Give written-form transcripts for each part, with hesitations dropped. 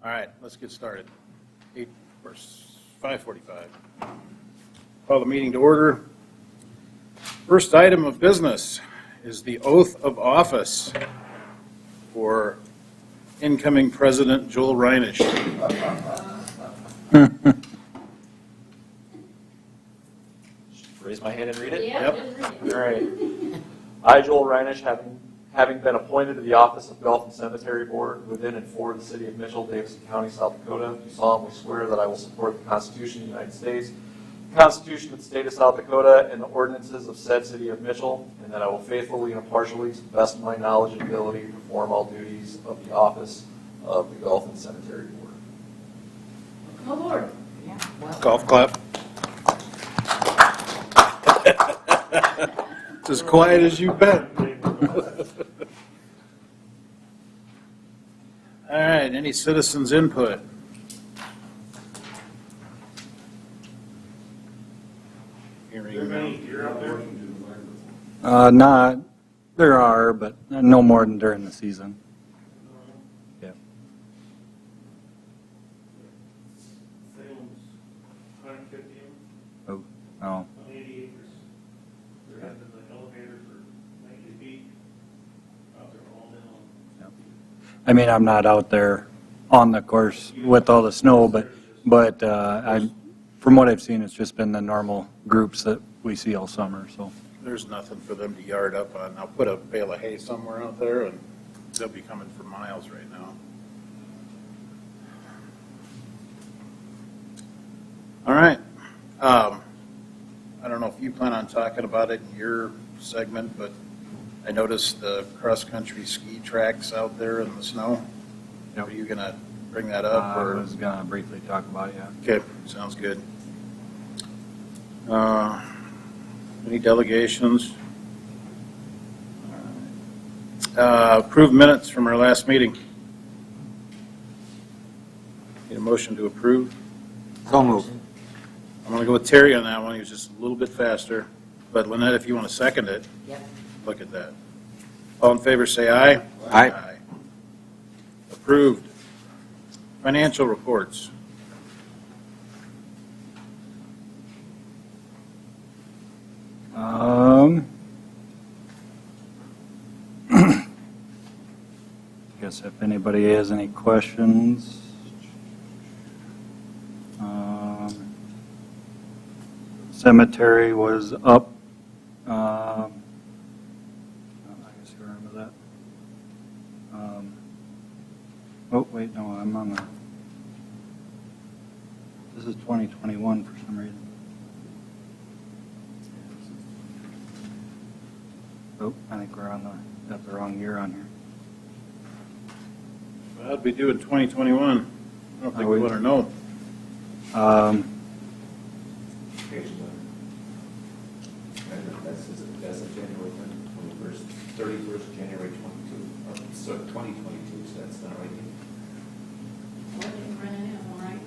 All right, let's get started. 5:45. Call the meeting to order. First item of business is the oath of office for incoming President Joel Reinisch. Raise my hand and read it? Yep. All right. I, Joel Reinisch, having been appointed to the office of Golf and Cemetery Board within and for the city of Mitchell, Davidson County, South Dakota, do solemnly swear that I will support the Constitution of the United States, the Constitution of the state of South Dakota, and the ordinances of said city of Mitchell, and that I will faithfully and impartially, to the best of my knowledge and ability, perform all duties of the office of the Golf and Cemetery Board. Oh, Lord. Golf clap. It's as quiet as you've been. All right, any citizens' input? Hearing none. Not, there are, but no more than during the season. Yeah. Salem's 150, Oh, oh, 80 acres. They're having the elevator for 90 feet. Out there all down. I mean, I'm not out there on the course with all the snow, but from what I've seen, it's just been the normal groups that we see all summer, so. There's nothing for them to yard up on. I'll put a bale of hay somewhere out there, and they'll be coming for miles right now. All right. I don't know if you plan on talking about it in your segment, but I noticed the cross-country ski tracks out there in the snow. Yep. Are you going to bring that up? I Or was gonna briefly talk about it, yeah. Okay, sounds good. Any delegations? Approved minutes from our last meeting. Need a motion to approve? So moved. I'm going to go with Terry on that one. He was just a little bit faster. But Lynette, if you want to second it, look at that. All in favor, say aye. Aye. Approved. Financial reports. Guess if anybody has any questions. Cemetery was up. I guess you remember that. Oh, wait, no, I'm on the, this is 2021 for some reason. Oh, I think we're on got the wrong year on here. Well, how'd we do in 2021? I don't think we want to know. That's a January 21st, 31st, January 22, so 2022, so that's not right. Well, it didn't run in, all right.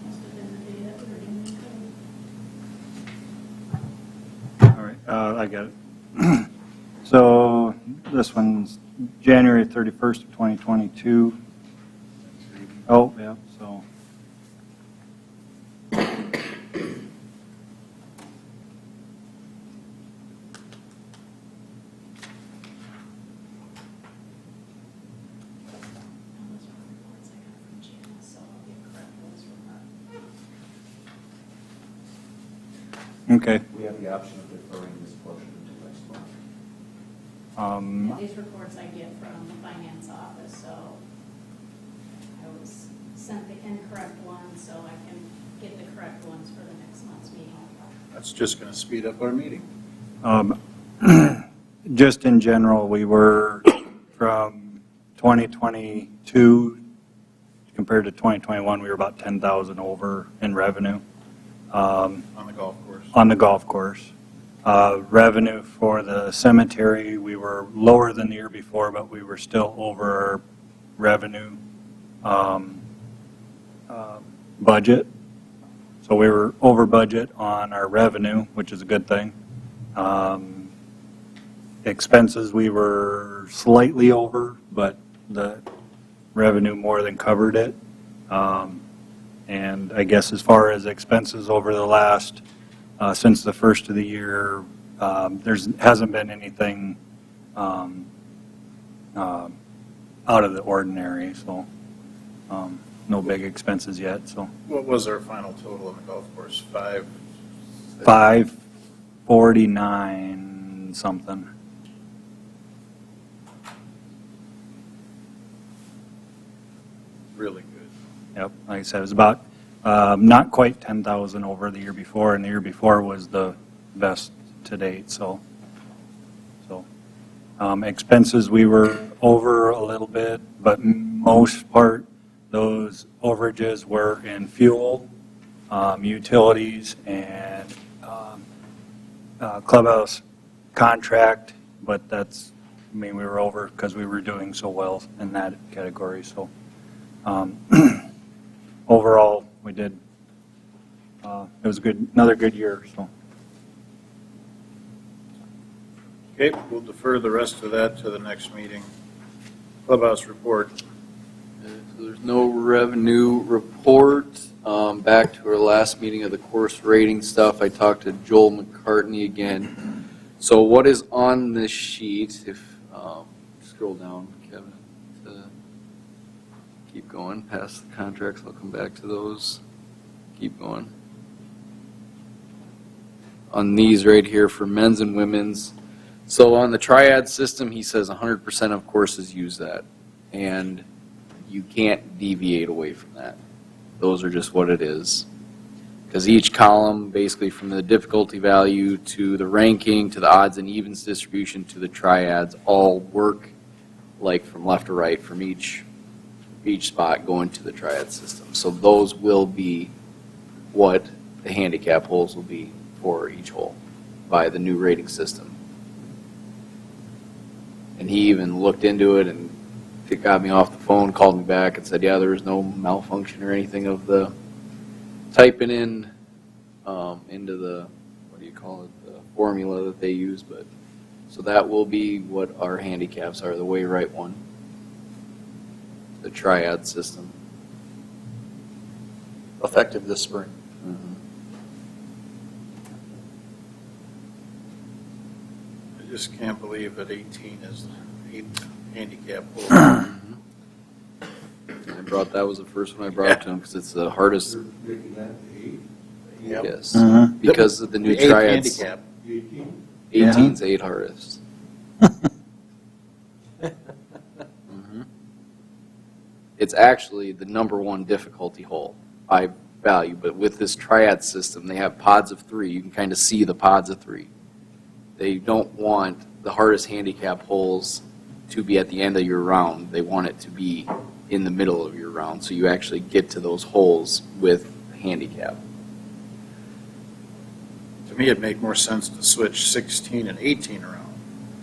Must have been the day that we were in the code. All right, I got it. So this one's January 31st of 2022. Oh, yeah, so. Those are reports I got from Janice, so I'll get correct ones from her. Okay. We have the option of deferring this portion until next month. Yeah, these reports I get from the finance office, so I was sent the incorrect ones, so I can get the correct ones for the next month's meeting. That's just going to speed up our meeting. Just in general, we were from 2022 compared to 2021, we were about 10,000 over in revenue. On the golf course. On the golf course. Revenue for the cemetery, we were lower than the year before, but we were still over our revenue budget. So we were over budget on our revenue, which is a good thing. Expenses, we were slightly over, but the revenue more than covered it. And I guess as far as expenses over the last, since the first of the year, hasn't been anything out of the ordinary, so no big expenses yet, so. What was our final total on the golf course? 549 something. Really good. Yep, like I said, it was about, not quite 10,000 over the year before, and the year before was the best to date, so. Expenses, we were over a little bit, but most part, those overages were in fuel, utilities, and clubhouse contract, but that's, I mean, we were over because we were doing so well in that category, so. Overall, we did, it was another good year, so. Okay, we'll defer the rest of that to the next meeting. Clubhouse report. So there's no revenue report. Back to our last meeting of the course rating stuff, I talked to Joel McCartney again. So what is on this sheet, if, scroll down, Kevin, to keep going past the contracts, I'll come back to those. Keep going. On these right here for men's and women's. So on the triad system, he says 100% of courses use that. And you can't deviate away from that. Those are just what it is. Because each column, basically from the difficulty value to the ranking to the odds and evens distribution to the triads, all work like from left to right from each spot going to the triad system. So those will be what the handicap holes will be for each hole by the new rating system. And he even looked into it and it got me off the phone, called me back and said, yeah, there was no malfunction or anything of the typing in into the, what do you call it, the formula that they use. But so that will be what our handicaps are, the way right one, the triad system. Effective this spring. Mhm. I just can't believe that 18 is the 8th handicap hole. I brought, that was the first one I brought up to him because it's the hardest. Making that 8, Yep. Yes, Mhm. because of the new The 8th triads. handicap. 18? 18's 8 hardest. Mhm. It's actually the #1 difficulty hole by value, but with this triad system, they have pods of 3. You can kind of see the pods of 3. They don't want the hardest handicap holes to be at the end of your round. They want it to be in the middle of your round, so you actually get to those holes with handicap. To me, it'd make more sense to switch 16 and 18 around.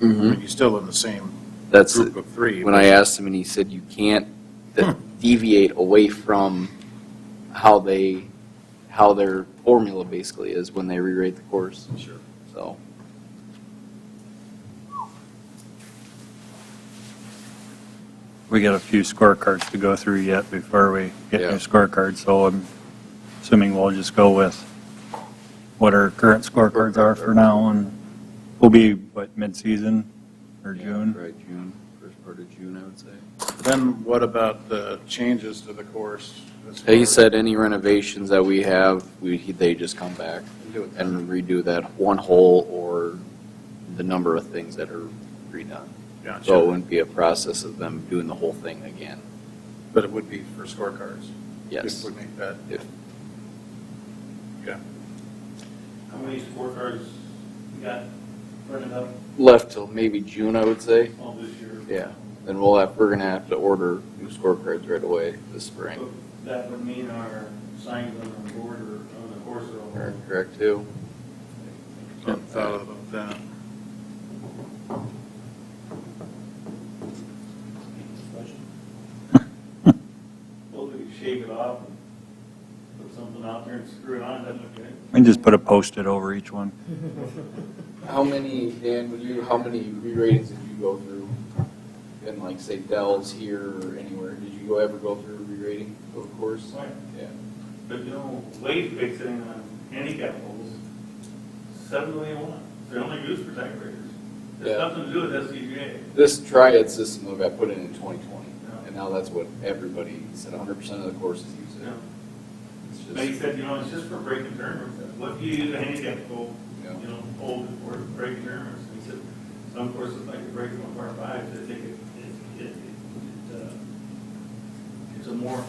I Mm-hmm. mean, you're still in the same That's group of 3. when I asked him, and he said you can't deviate away from how their formula basically is when they re-rate the course. Sure. So. We got a few scorecards to go through yet before we get Yeah. new scorecards, so I'm assuming we'll just go with what our current scorecards are for now, and we'll be, what, mid-season or June? Right, June, first part of June, I would say. Then what about the changes to the course? as He far- said any renovations that we have, they just come back Do it. and redo that one hole or the number of things that are redone. Gotcha. So it wouldn't be a process of them doing the whole thing again. But it would be for scorecards? Yes. If we make that, If okay. How many scorecards you got printed up left till maybe June, I would say. all this year? Yeah. Then we're gonna have to order new scorecards right away this spring. So that would mean our signs on the board or on the course are all. Correct too. Hadn't thought about that. Well, we could shave it off and put something out there and screw it on, doesn't look good. And just put a Post-it over each one. How many, Dan, how many re-ratings did you go through? In like say Dell's here or anywhere, did you you ever go through a re-rating of a course? Right. Yeah. But you know, wage fixing on handicap poles, $7 million. They're only used for second graders. There's Yeah. nothing to do with SCGA. This triad system though got put in 2020, Yeah. and now that's what everybody said, 100% of the courses use it. Yeah. It's But he just, said, you know, it's just for breaking tournaments. What do you use a handicap pole, Yeah. you know, hold for breaking tournaments? And he said, some courses like to break them on par fives, they think it's a more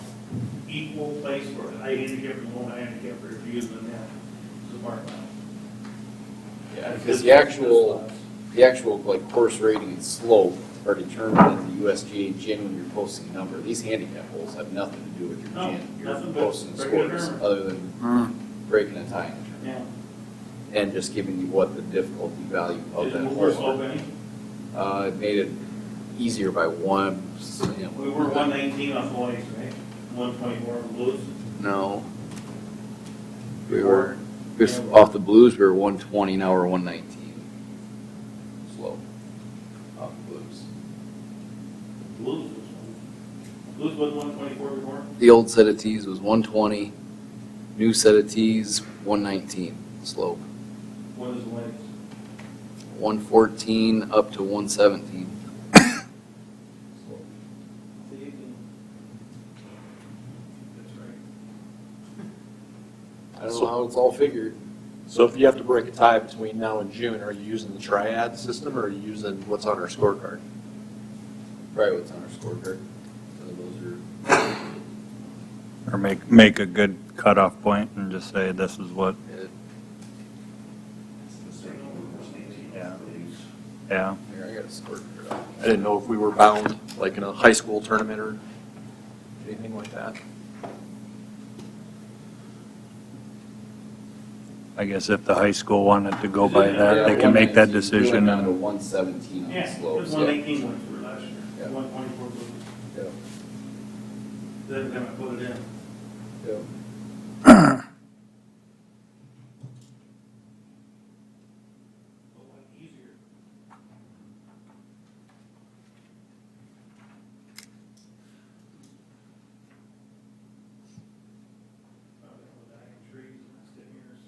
equal place for high handicap and low handicap for use than that. It's a par five. yeah, because the actual like course rating and slope are determined at the USGA gym when you're posting a number. These handicap holes have nothing to do with your No, gym. You're nothing but posting breaking a scores tournament. other than breaking a tie in a tournament. Yeah. And just giving you what the difficulty value of Did that it move our hole. slope any? It made it easier by one. We were 119 off the lights, right? 124 on the blues. No. We were, off the blues, we were 120, now we're 119. Slow. Off the blues. Blues was 124 before? The old set of tees was 120, new set of tees, 119 slope. What is the lights? 114 up to 117. That's right. I don't know how it's all figured. So if you have to break a tie between now and June, are you using the triad system or are you using what's on our scorecard? Probably what's on our scorecard. So those are, Or make a good cutoff point and just say this is what, yeah. Yeah. here, I got a scorecard up. I didn't know if we were bound, like in a high school tournament or anything like that. I guess if the high school wanted to go by Yeah, that, they can make that 119, we decision. went down to And 117 on the Yeah, it slopes. was 118 ones for last year, Yeah. 124 blues. Yeah. Then I put it in. Yeah. A lot easier. Trees and stingers.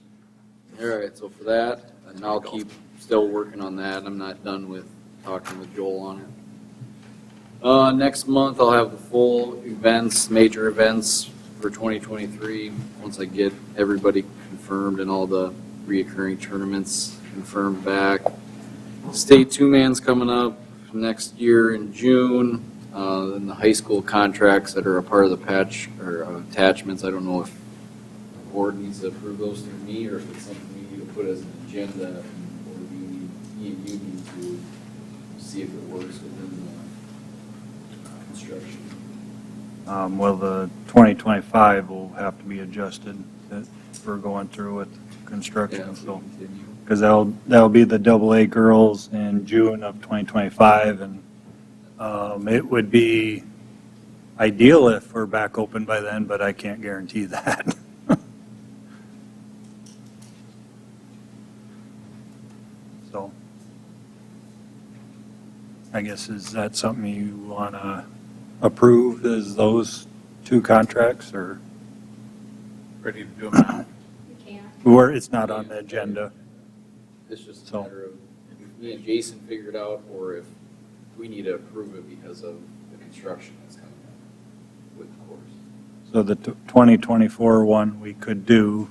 All right, so for that, and I'll keep still working on that. I'm not done with talking with Joel on it. Next month, I'll have the full events, major events for 2023, once I get everybody confirmed and all the reoccurring tournaments confirmed back. State two-man's coming up next year in June. Then the high school contracts that are a part of the patch or attachments, I don't know if the board needs to approve those through me or if it's something we need to put as an agenda or do you need to see if it works within the construction. well, the 2025 will have to be adjusted that we're going through with Yeah, construction, if we so. continue. Because that'll be the AA girls in June of 2025, and it would be ideal if we're back open by then, but I can't guarantee that. So, I guess, is that something you want to approve, is those two contracts, or, Ready to do them now? You can't. or it's not on the agenda? It's just a So- matter of if me and Jason figure it out, or if we need to approve it because of the construction that's coming up with the course. So the 2024 one we could do,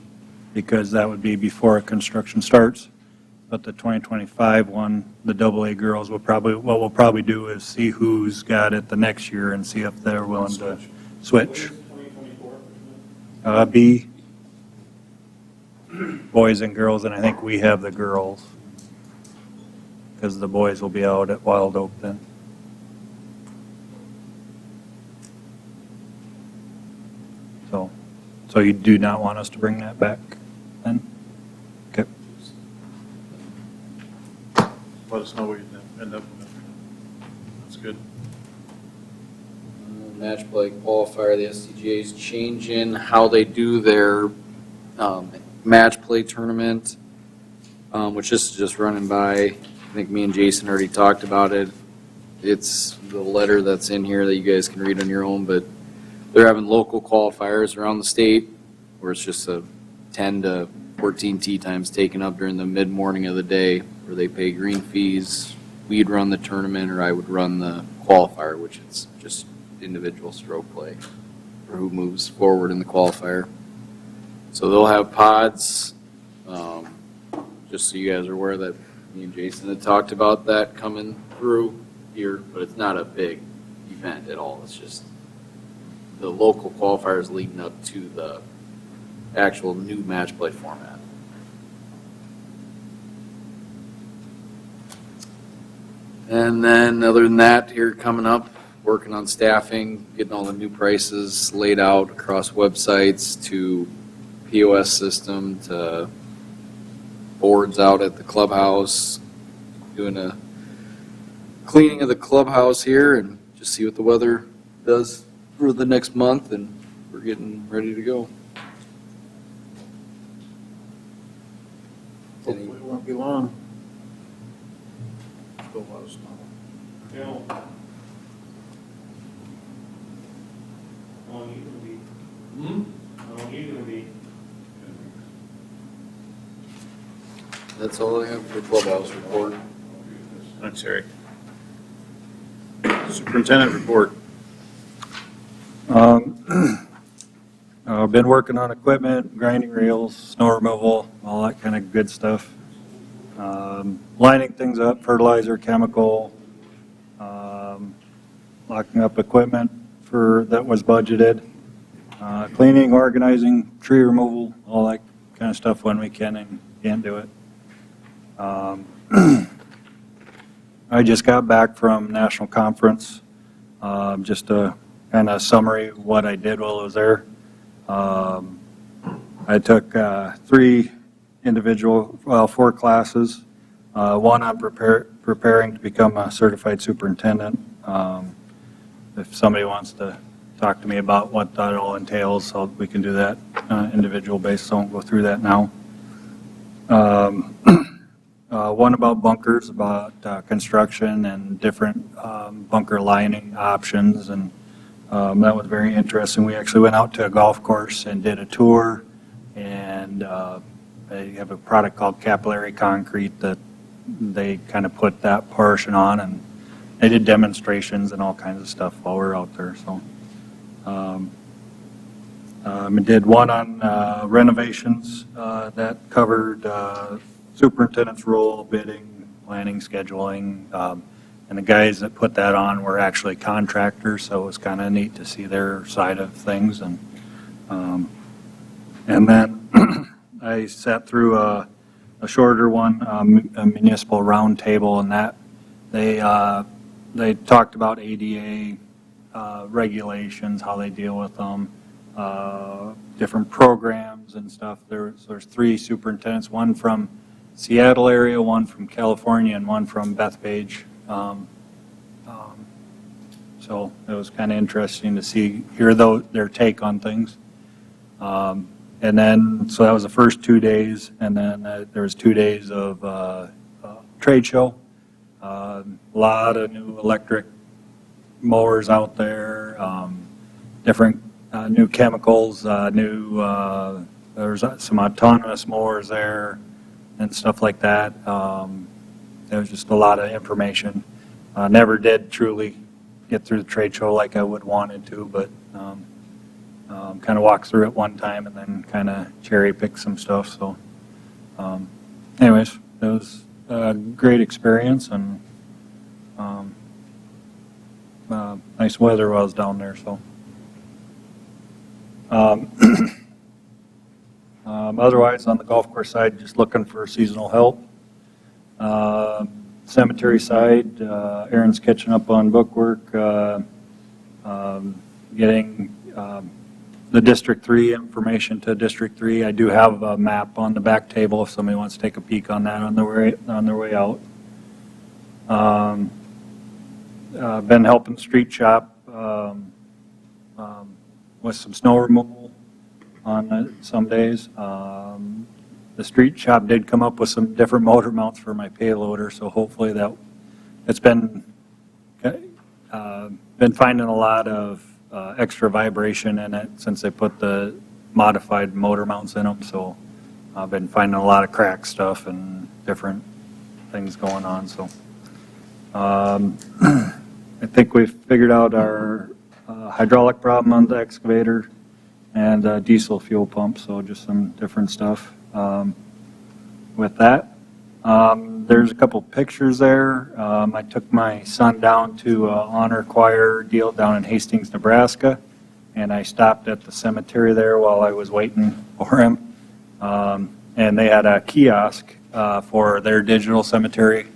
because that would be before construction starts. But the 2025 one, the AA girls will probably, what we'll probably do is see who's got it the next year and see if they're willing to What switch. is 2024? B, boys and girls, and I think we have the girls. Because the boys will be out at Wild Oak then. So you do not want us to bring that back then? Okay. Let us know what you end up with. That's good. Match play qualifier, the SCGA is changing how they do their match play tournament, which is just running by, I think me and Jason already talked about it. it's the letter that's in here that you guys can read on your own, but they're having local qualifiers around the state where it's just a 10 to 14 tee times taken up during the mid-morning of the day where they pay green fees. We'd run the tournament, or I would run the qualifier, which is just individual stroke play for who moves forward in the qualifier. So they'll have pods, just so you guys are aware that me and Jason had talked about that coming through here, but it's not a big event at all. It's just the local qualifiers leading up to the actual new match play format. And then other than that, here coming up, working on staffing, getting all the new prices laid out across websites to POS system to boards out at the clubhouse, doing a cleaning of the clubhouse here and just see what the weather does for the next month, and we're getting ready to go. Hopefully it won't be long. Still a lot of snow. You know, how long are you gonna be? How long are you gonna be? That's all I have for clubhouse report. Thanks, Eric. Superintendent report. I've been working on equipment, grinding reels, snow removal, all that kind of good stuff. Lining things up, fertilizer, chemical, locking up equipment that was budgeted, cleaning, organizing, tree removal, all that kind of stuff when we can and can't do it. I just got back from national conference, just a kind of summary of what I did while I was there. I took 4 classes, one on preparing to become a certified superintendent. If somebody wants to talk to me about what that all entails, we can do that individual basis. I won't go through that now. One about bunkers, about construction and different bunker lining options, and that was very interesting. We actually went out to a golf course and did a tour, and they have a product called capillary concrete that they kind of put that portion on, and they did demonstrations and all kinds of stuff while we were out there. So I did one on renovations that covered superintendent's role, bidding, planning, scheduling, and the guys that put that on were actually contractors, so it was kind of neat to see their side of things. And then I sat through a shorter one, a municipal roundtable, and that they talked about ADA regulations, how they deal with them, different programs and stuff. There's 3 superintendents, one from Seattle area, one from California, and one from Bethpage. So it was kind of interesting to hear their take on things. And then, so that was the first 2 days, and then there was 2 days of trade show. A lot of new electric mowers out there, different new chemicals, there's some autonomous mowers there and stuff like that. There was just a lot of information. Never did truly get through the trade show like I would wanted to, but kind of walked through it one time and then kind of cherry picked some stuff. So anyways, it was a great experience, and nice weather while I was down there. So otherwise, on the golf course side, just looking for seasonal help. Cemetery side, Aaron's catching up on bookwork, getting the District 3 information to District 3. I do have a map on the back table if somebody wants to take a peek on that on their way out. Been helping Street Shop with some snow removal on some days. The Street Shop did come up with some different motor mounts for my payloader, so hopefully it's been been finding a lot of extra vibration in it since they put the modified motor mounts in them, so I've been finding a lot of crack stuff and different things going on, so. I think we've figured out our hydraulic problem on the excavator and diesel fuel pump, so just some different stuff with that. There's a couple pictures there. I took my son down to Honor Choir deal down in Hastings, Nebraska, and I stopped at the cemetery there while I was waiting for him. And they had a kiosk for their digital cemetery.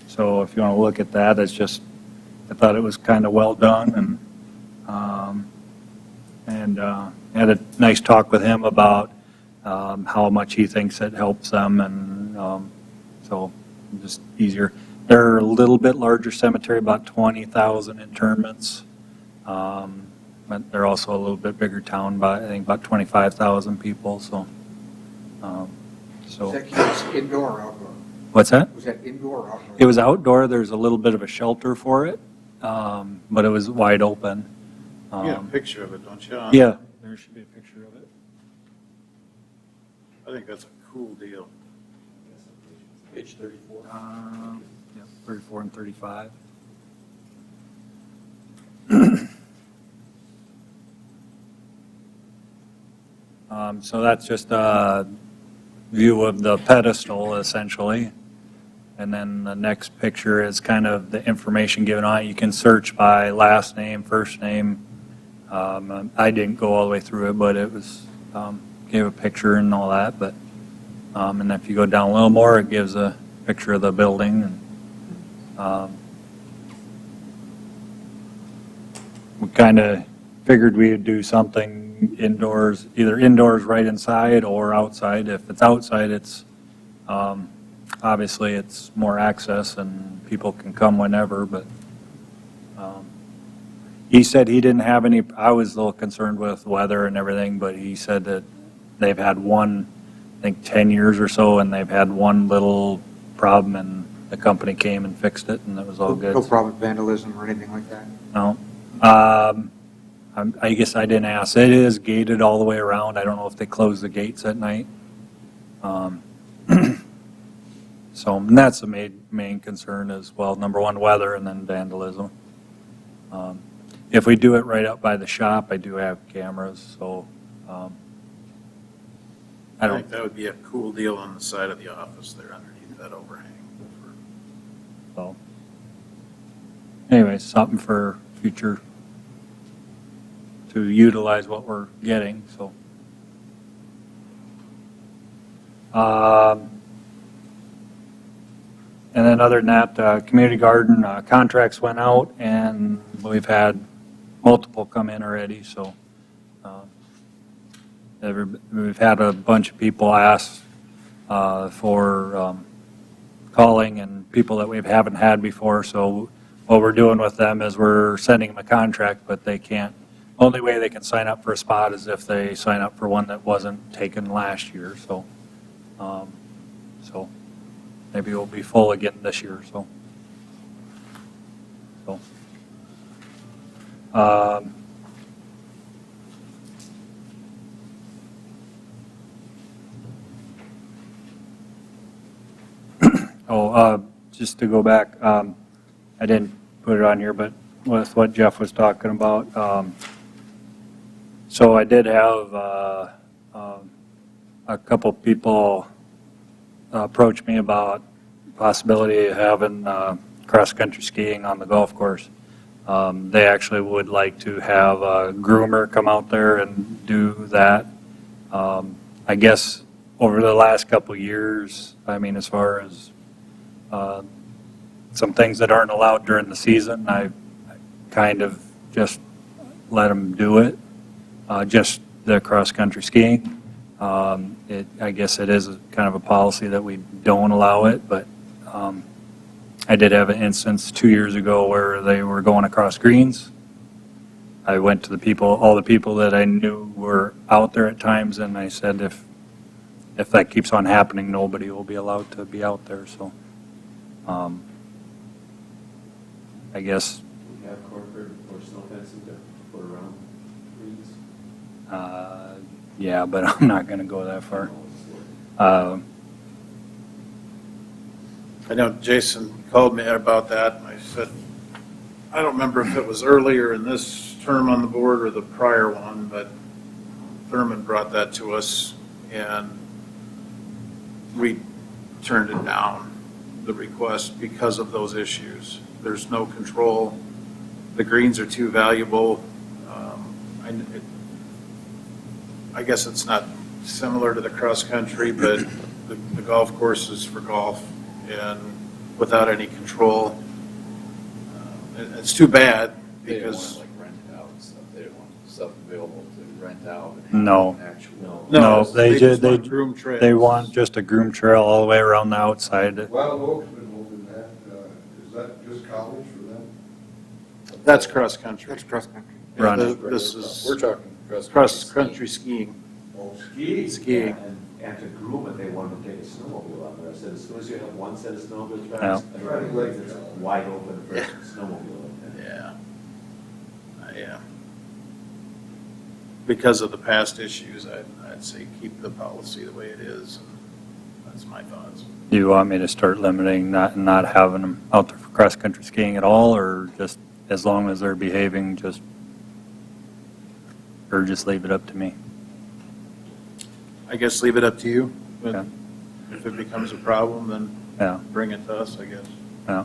So if you want to look at that, it's just, I thought it was kind of well done, and had a nice talk with him about how much he thinks it helps them, and so just easier. They're a little bit larger cemetery, about 20,000 interments, but they're also a little bit bigger town, by I think about 25,000 people. So, Was that kiosk indoor or outdoor? What's that? Was that indoor or outdoor? It was outdoor. There's a little bit of a shelter for it, but it was wide open. You have a picture of it, don't you? Yeah, there should be a picture of it. I think that's a cool deal. Page 34. Yeah, 34 and 35. So that's just a view of the pedestal, essentially. And then the next picture is kind of the information given on it. You can search by last name, first name. I didn't go all the way through it, but it was, gave a picture and all that. But and if you go down a little more, it gives a picture of the building. And we kind of figured we would do something indoors, either indoors right inside or outside. If it's outside, it's obviously it's more access and people can come whenever, but he said he didn't have any, I was a little concerned with weather and everything, but he said that they've had one, I think 10 years or so, and they've had one little problem, and the company came and fixed it, and it was all good. No problem with vandalism or anything like that? No. I guess I didn't ask. It is gated all the way around. I don't know if they close the gates at night. So and that's the main concern as well. Number one, weather, and then vandalism. If we do it right up by the shop, I do have cameras, so I I don't. think that would be a cool deal on the side of the office there underneath that overhang. So anyway, something for future to utilize what we're getting. So. And then other than that, community garden contracts went out, and we've had multiple come in already, so we've had a bunch of people ask for calling, and people that we haven't had before, so what we're doing with them is we're sending them a contract, but they can't, only way they can sign up for a spot is if they sign up for one that wasn't taken last year, so maybe we'll be full again this year, so. Just to go back, I didn't put it on here, but with what Jeff was talking about, so I did have a couple people approach me about possibility of having cross-country skiing on the golf course. They actually would like to have a groomer come out there and do that. I guess over the last couple of years, I mean, as far as some things that aren't allowed during the season, I kind of just let them do it, just the cross-country skiing. I guess it is kind of a policy that we don't allow it, but I did have an instance 2 years ago where they were going across greens. I went to all the people that I knew were out there at times, and I said, if that keeps on happening, nobody will be allowed to be out there. So I guess, We have corporate or snow fencing to put around greens. yeah, but I'm not going to go that far. I know Jason called me about that, and I said, I don't remember if it was earlier in this term on the board or the prior one, but Thurman brought that to us, and we turned it down, the request, because of those issues. There's no control. The greens are too valuable. I guess it's not similar to the cross-country, but the golf course is for golf, and without any control. It's too bad, They didn't because, want to like rent it out and stuff. They didn't want stuff available to rent out. and have No. an actual. No, they just ju- want they- groomed trails. They want just a groom trail all the way around the outside. Wild Oak's been moving that, is that just college for them? That's cross-country. That's cross-country. Run. This is We're talking cross-country skiing. Oh, ski? Skiing. And to groom it, they wanted to take a snowmobile out there. I said, as soon as you have one set of snowmobile Yeah. tracks, everything it's wide open for snowmobile. Yeah. Yeah. Because of the past issues, I'd say keep the policy the way it is. That's my thoughts. Do you want me to start limiting, not having them out there for cross-country skiing at all, or just as long as they're behaving, or just leave it up to me? I guess leave it up to you, but Okay. if it becomes a problem, then Yeah, bring it to us, I guess. yeah,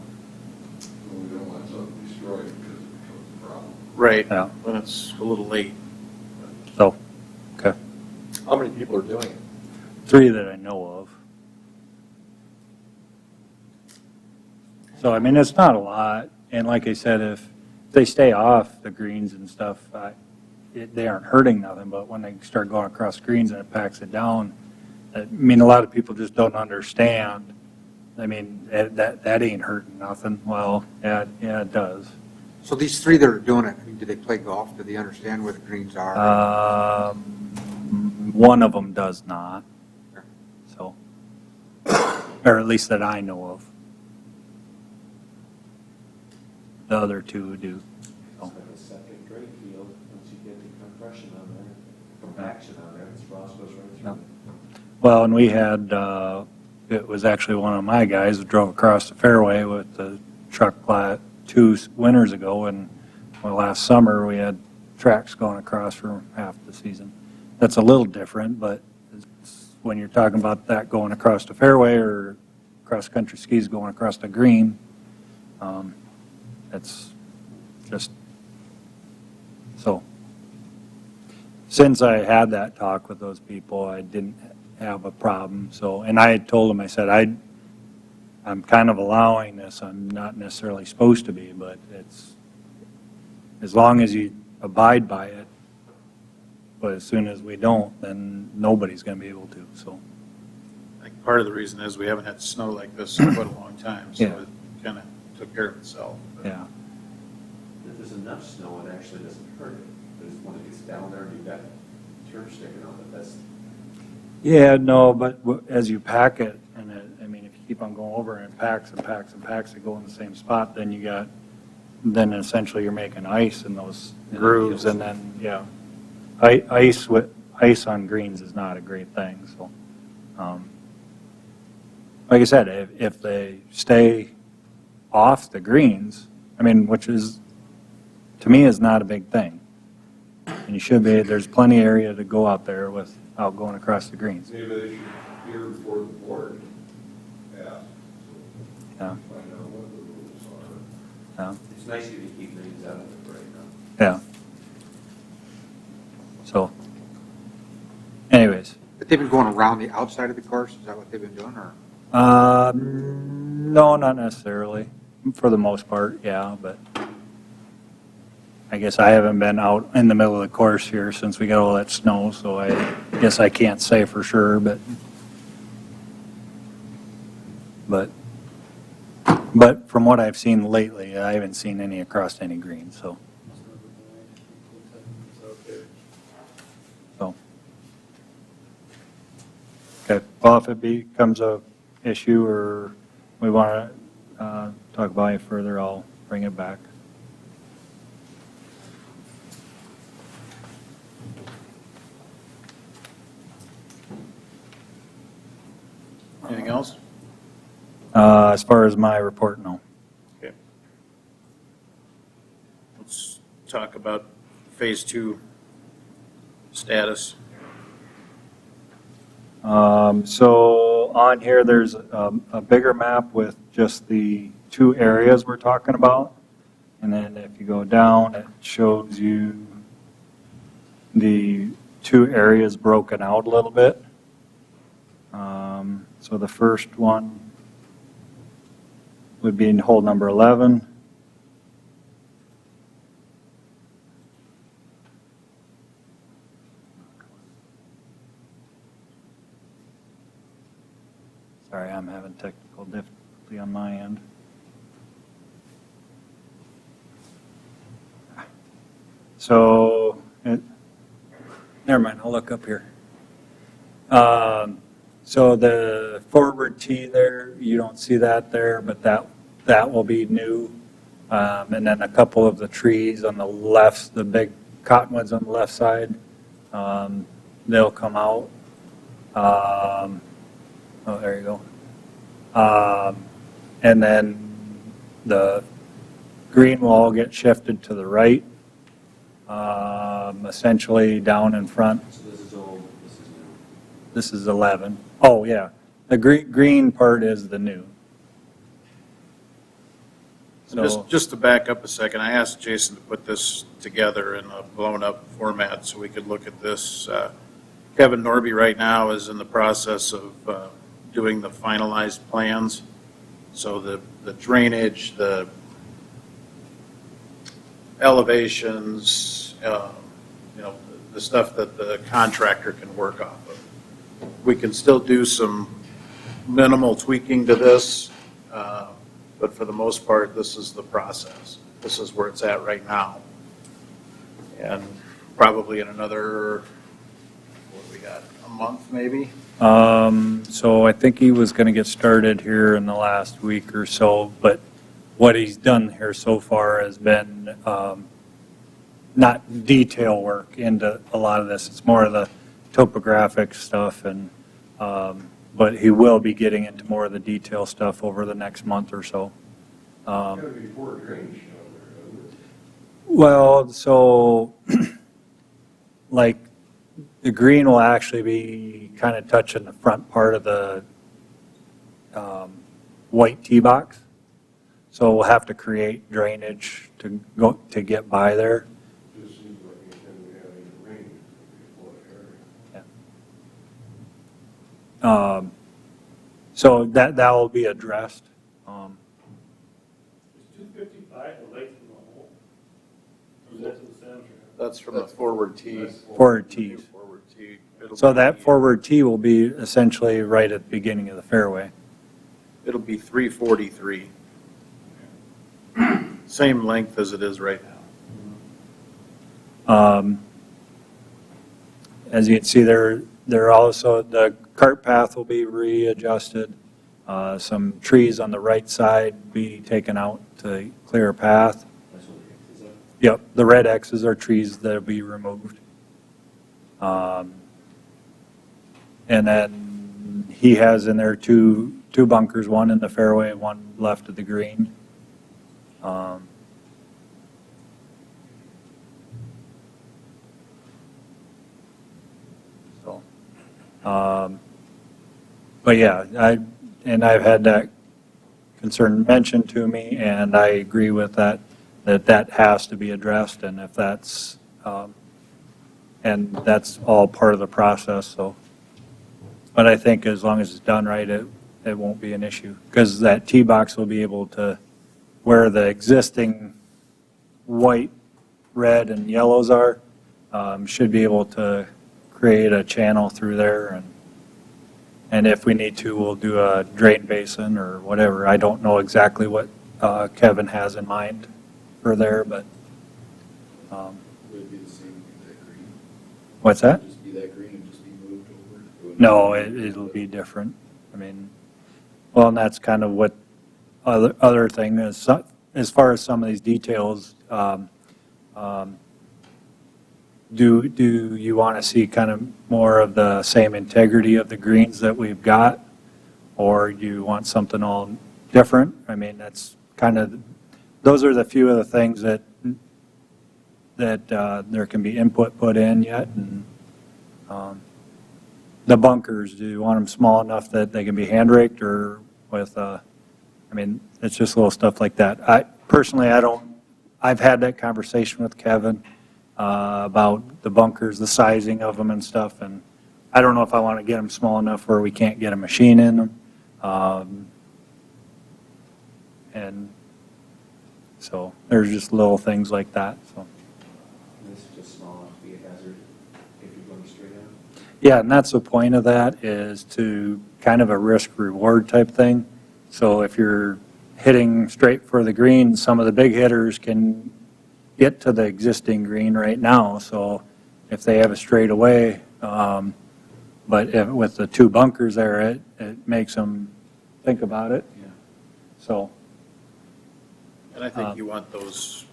We don't want something destroyed because it becomes a problem. Right, yeah. when it's a little late. So, okay. How many people are doing it? 3 that I know of. So, I mean, it's not a lot, and like I said, if they stay off the greens and stuff, they aren't hurting nothing, but when they start going across greens and it packs it down, I mean, a lot of people just don't understand. I mean, that ain't hurting nothing. Well, yeah, it does. So these 3 that are doing it, I mean, do they play golf? Do they understand where the greens are? One of them does not, so, or at least that I know of. The other 2 do. It's like a second drain field, once you get the compression on there, compaction on there, it's frost goes right through. Well, and we had, it was actually one of my guys who drove across the fairway with the truck 2 winters ago, and well, last summer, we had tracks going across for half the season. That's a little different, but when you're talking about that going across the fairway or cross-country skis going across the green, it's just, so. Since I had that talk with those people, I didn't have a problem, so, and I had told them, I said, I'm kind of allowing this, I'm not necessarily supposed to be, but it's, as long as you abide by it, but as soon as we don't, then nobody's going to be able to, so. I think part of the reason is we haven't had snow like this in quite a long time, so Yeah. it kind of took care of itself. But Yeah, If there's enough snow, it actually doesn't hurt it. But it's when it gets down there and you've got turf sticking on it, that's, yeah, no, but as you pack it, and I mean, if you keep on going over and it packs and packs and packs that go in the same spot, then essentially you're making ice in those grooves, and then, yeah. Ice on greens is not a great thing, so. Like I said, if they stay off the greens, I mean, which is, to me, is not a big thing. And you should be, there's plenty of area to go out there without going across the greens. Maybe they should hear before the board. Yeah. Yeah. Find out what the rules are. Yeah, it's nice if you keep things out of it right now. yeah. So, anyways, But they've been going around the outside of the course, is that what they've been doing, or? no, not necessarily. For the most part, yeah, but I guess I haven't been out in the middle of the course here since we got all that snow, so I guess I can't say for sure, but from what I've seen lately, I haven't seen any across any greens, so. So. Okay, well, if it becomes a issue or we want to talk about it further, I'll bring it back. Anything else? As far as my report, no. Okay. Let's talk about phase 2 status. So on here, there's a bigger map with just the 2 areas we're talking about. And then if you go down, it shows you the 2 areas broken out a little bit. So the first one would be in hole number 11. Sorry, I'm having technical difficulty on my end. So, never mind, I'll look up here. So the forward tee there, you don't see that there, but that will be new. And then a couple of the trees on the left, the big cottonwoods on the left side, they'll come out. Oh, there you go. And then the green will all get shifted to the right, essentially down in front. So this is old, this is new. This is 11. Oh, yeah. The green part is the new. So, Just to back up a second, I asked Jason to put this together in a blown-up format so we could look at this. Kevin Norby right now is in the process of doing the finalized plans. So the drainage, the elevations, the stuff that the contractor can work off of. We can still do some minimal tweaking to this, but for the most part, this is the process. This is where it's at right now. And probably in another, what do we got, a month maybe? so I think he was going to get started here in the last week or so, but what he's done here so far has been not detail work into a lot of this. It's more of the topographic stuff, and but he will be getting into more of the detail stuff over the next month or so. Gotta be poor drainage down there, doesn't it? Well, so like the green will actually be kind of touching the front part of the white tee box. So we'll have to create drainage to get by there. Just seems like anytime we have any rain, it's gonna be a flood area. So that will be addressed. Is 255 the length of the hole? Or is that to the center? That's from the forward tee. Forward tees. Forward tee. It'll So be- that forward tee will be essentially right at the beginning of the fairway. It'll be 343. Same length as it is right now. As you can see there also, the cart path will be readjusted. Some trees on the right side be taken out to clear a path. That's what it is. Yep, the red X's are trees that'll be removed. And then he has in there two bunkers, one in the fairway, one left of the green. But yeah, I've had that concern mentioned to me, and I agree with that has to be addressed, and if that's, and that's all part of the process, so. But I think as long as it's done right, it won't be an issue, because that tee box will be able to, where the existing white, red, and yellows are, should be able to create a channel through there, and if we need to, we'll do a drain basin or whatever. I don't know exactly what Kevin has in mind for there, but Would it be the same, be that green? what's that? Just be that green and just be moved over? No, it'll be different. I mean, well, and that's kind of what other thing is, as far as some of these details, do you want to see kind of more of the same integrity of the greens that we've got? Or do you want something all different? I mean, that's kind of, those are the few of the things that there can be input put in yet. And the bunkers, do you want them small enough that they can be hand raked, or with, I mean, it's just little stuff like that. I've had that conversation with Kevin about the bunkers, the sizing of them and stuff, and I don't know if I want to get them small enough where we can't get a machine in them. And so there's just little things like that, so. This is just small enough to be a hazard if you're going straight on. Yeah, and that's the point of that, is to kind of a risk-reward type thing. So if you're hitting straight for the green, some of the big hitters can get to the existing green right now. So if they have a straightaway, but with the two bunkers there, it makes them think about it. Yeah. So, And I think you want those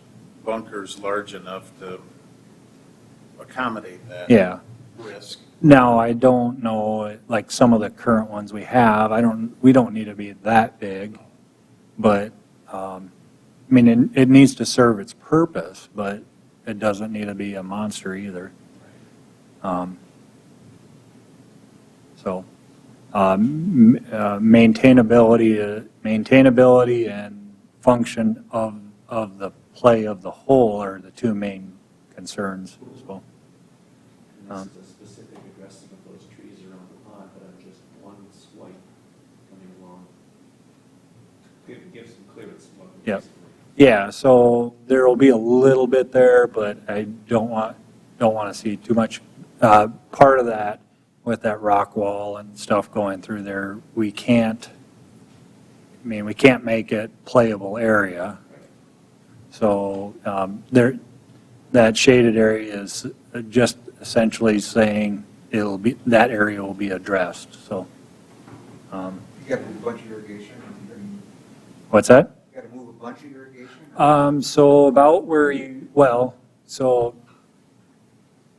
bunkers large enough to accommodate that yeah. risk. Now, I don't know, like some of the current ones we have, we don't need to be that big, but, I mean, it needs to serve its purpose, but it doesn't need to be a monster either. Maintainability and function of the play of the whole are the two main concerns, so. And this is a specific addressing of those trees around the pond, but on just one swipe coming along. Give some clearance. Yep. Yeah, so there will be a little bit there, but I don't want to see too much. Part of that, with that rock wall and stuff going through there, we can't make it playable area. So that shaded area is just essentially saying that area will be addressed, so. You got to move a bunch of irrigation? What's that? You got to move a bunch of irrigation? So about so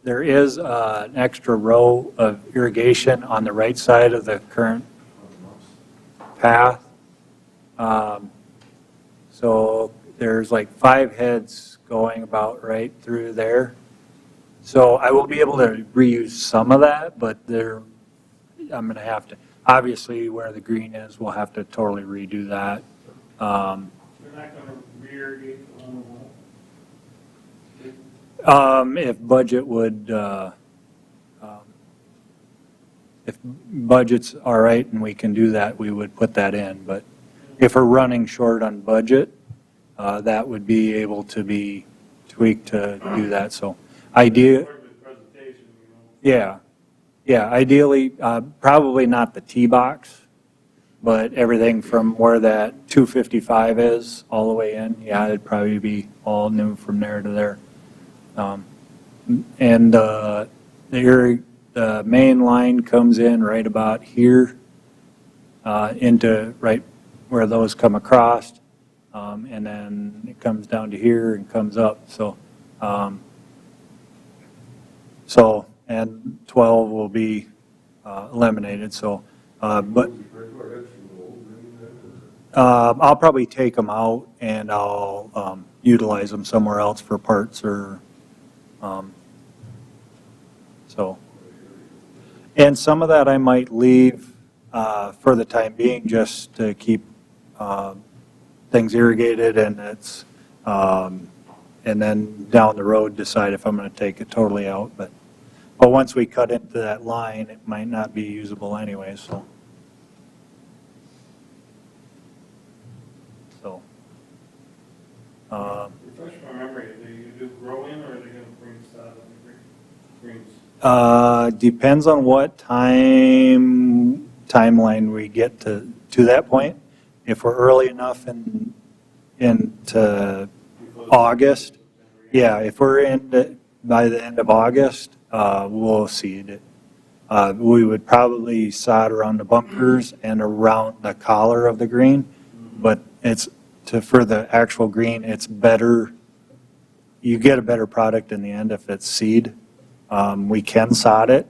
there is an extra row of irrigation on the right side of the current path. So there's like 5 heads going about right through there. So I will be able to reuse some of that, but I'm going to have to, obviously where the green is, we'll have to totally redo that. They're not going to re-irrigate the one If budget would, if budget's all right and we can do that, we would put that in. But if we're running short on budget, that would be able to be tweaked to do that. So idea, presentation, you know. yeah, ideally, probably not the tee box, but everything from where that 255 is all the way in, yeah, it'd probably be all new from there to there. And the main line comes in right about here into right where those come across, and then it comes down to here and comes up. So, and 12 will be eliminated. So, but I'll probably take them out and I'll utilize them somewhere else for parts or. And some of that I might leave for the time being, just to keep things irrigated, and and then down the road decide if I'm going to take it totally out. But once we cut into that line, it might not be usable anyway. So. Refresh my memory, do you do growing or are they going to bring sod on the greens? Depends on what timeline we get to that point. If we're early enough into August, yeah, if we're by the end of August, we'll seed it. We would probably sod around the bunkers and around the collar of the green, but it's for the actual green, it's better, you get a better product in the end if it's seed. We can sod it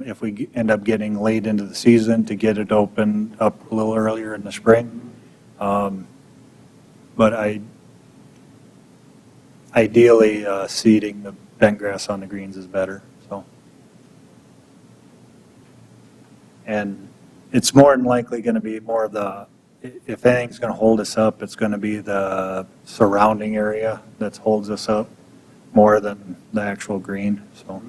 if we end up getting late into the season to get it open up a little earlier in the spring. But ideally, seeding the bent grass on the greens is better, so. And it's more than likely going to be more of the, if anything's going to hold us up, it's going to be the surrounding area that holds us up more than the actual green, so.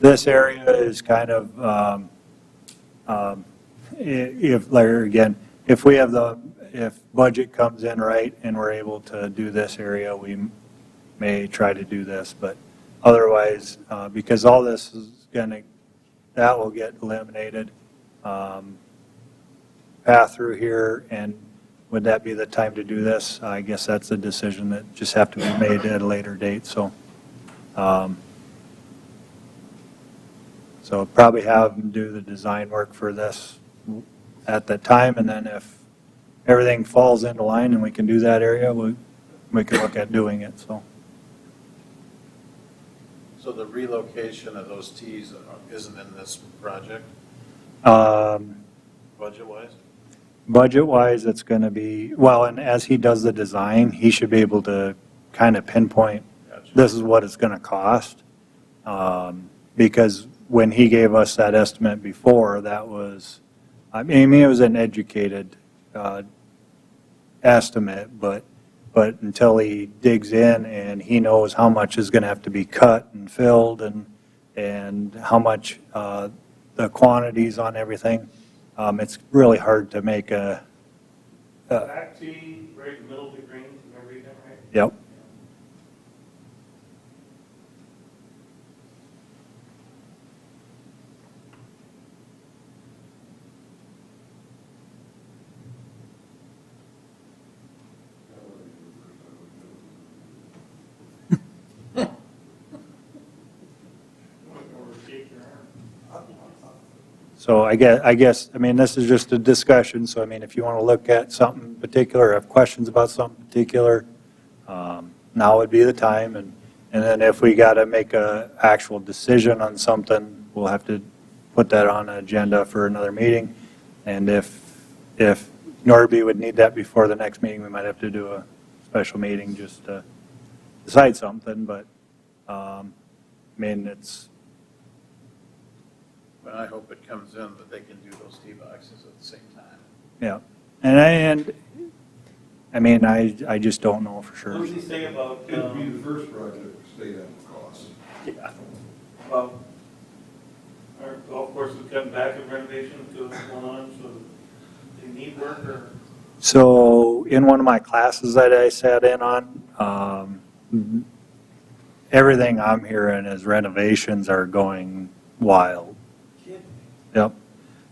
This area is kind of, if, like, again, if we have if budget comes in right and we're able to do this area, we may try to do this, but otherwise, because all this is that will get eliminated. Path through here, and would that be the time to do this? I guess that's a decision that just have to be made at a later date, so. So probably have them do the design work for this at that time, and then if everything falls into line and we can do that area, we can look at doing it, so. So the relocation of those tees isn't in this project, budget-wise? Budget-wise, it's going to be, well, and as he does the design, he should be able to kind of pinpoint, Gotcha. this is what it's going to cost. Because when he gave us that estimate before, that was, I mean, it was an educated estimate, but until he digs in and he knows how much is going to have to be cut and filled and how much the quantities on everything, it's really hard to make a, Back tee, right in the middle of the green, remember you that, right? yep. Or shake your arm. So I guess, I mean, this is just a discussion, so I mean, if you want to look at something particular, have questions about something particular, now would be the time, and then if we got to make a actual decision on something, we'll have to put that on an agenda for another meeting, and if Norby would need that before the next meeting, we might have to do a special meeting just to decide something, but, I mean, it's, But I hope it comes in that they can do those tee boxes at the same time. yeah, and I mean, I just don't know for sure. What does he say about, It'd be the first project to stay that cost. Yeah. about our golf courses cutting back in renovation to what's going on, so they need work or? So in one of my classes that I sat in on, everything I'm hearing is renovations are going wild. Yep.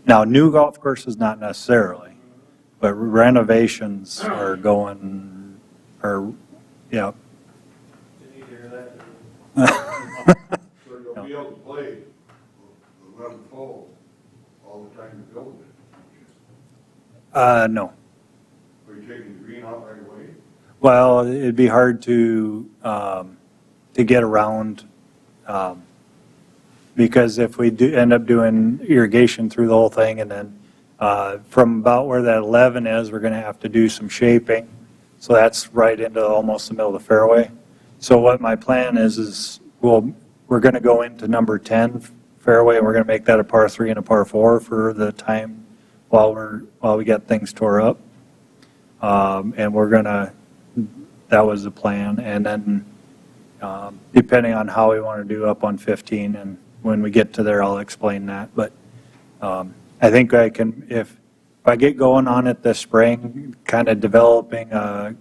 Now, new golf courses, not necessarily, but renovations are going, yeah. Did you hear that? So you'll be able to play the 11 hole all the time you're building it. No. Are you taking the green out right away? Well, it'd be hard to get around, because if we do end up doing irrigation through the whole thing, and then from about where that 11 is, we're going to have to do some shaping. So that's right into almost the middle of the fairway. So what my plan is we're going to go into number 10 fairway, and we're going to make that a par 3 and a par 4 for the time while we get things tore up. And we're going to, that was the plan. And then depending on how we want to do up on 15, and when we get to there, I'll explain that. But I think I can, if I get going on it this spring, kind of developing a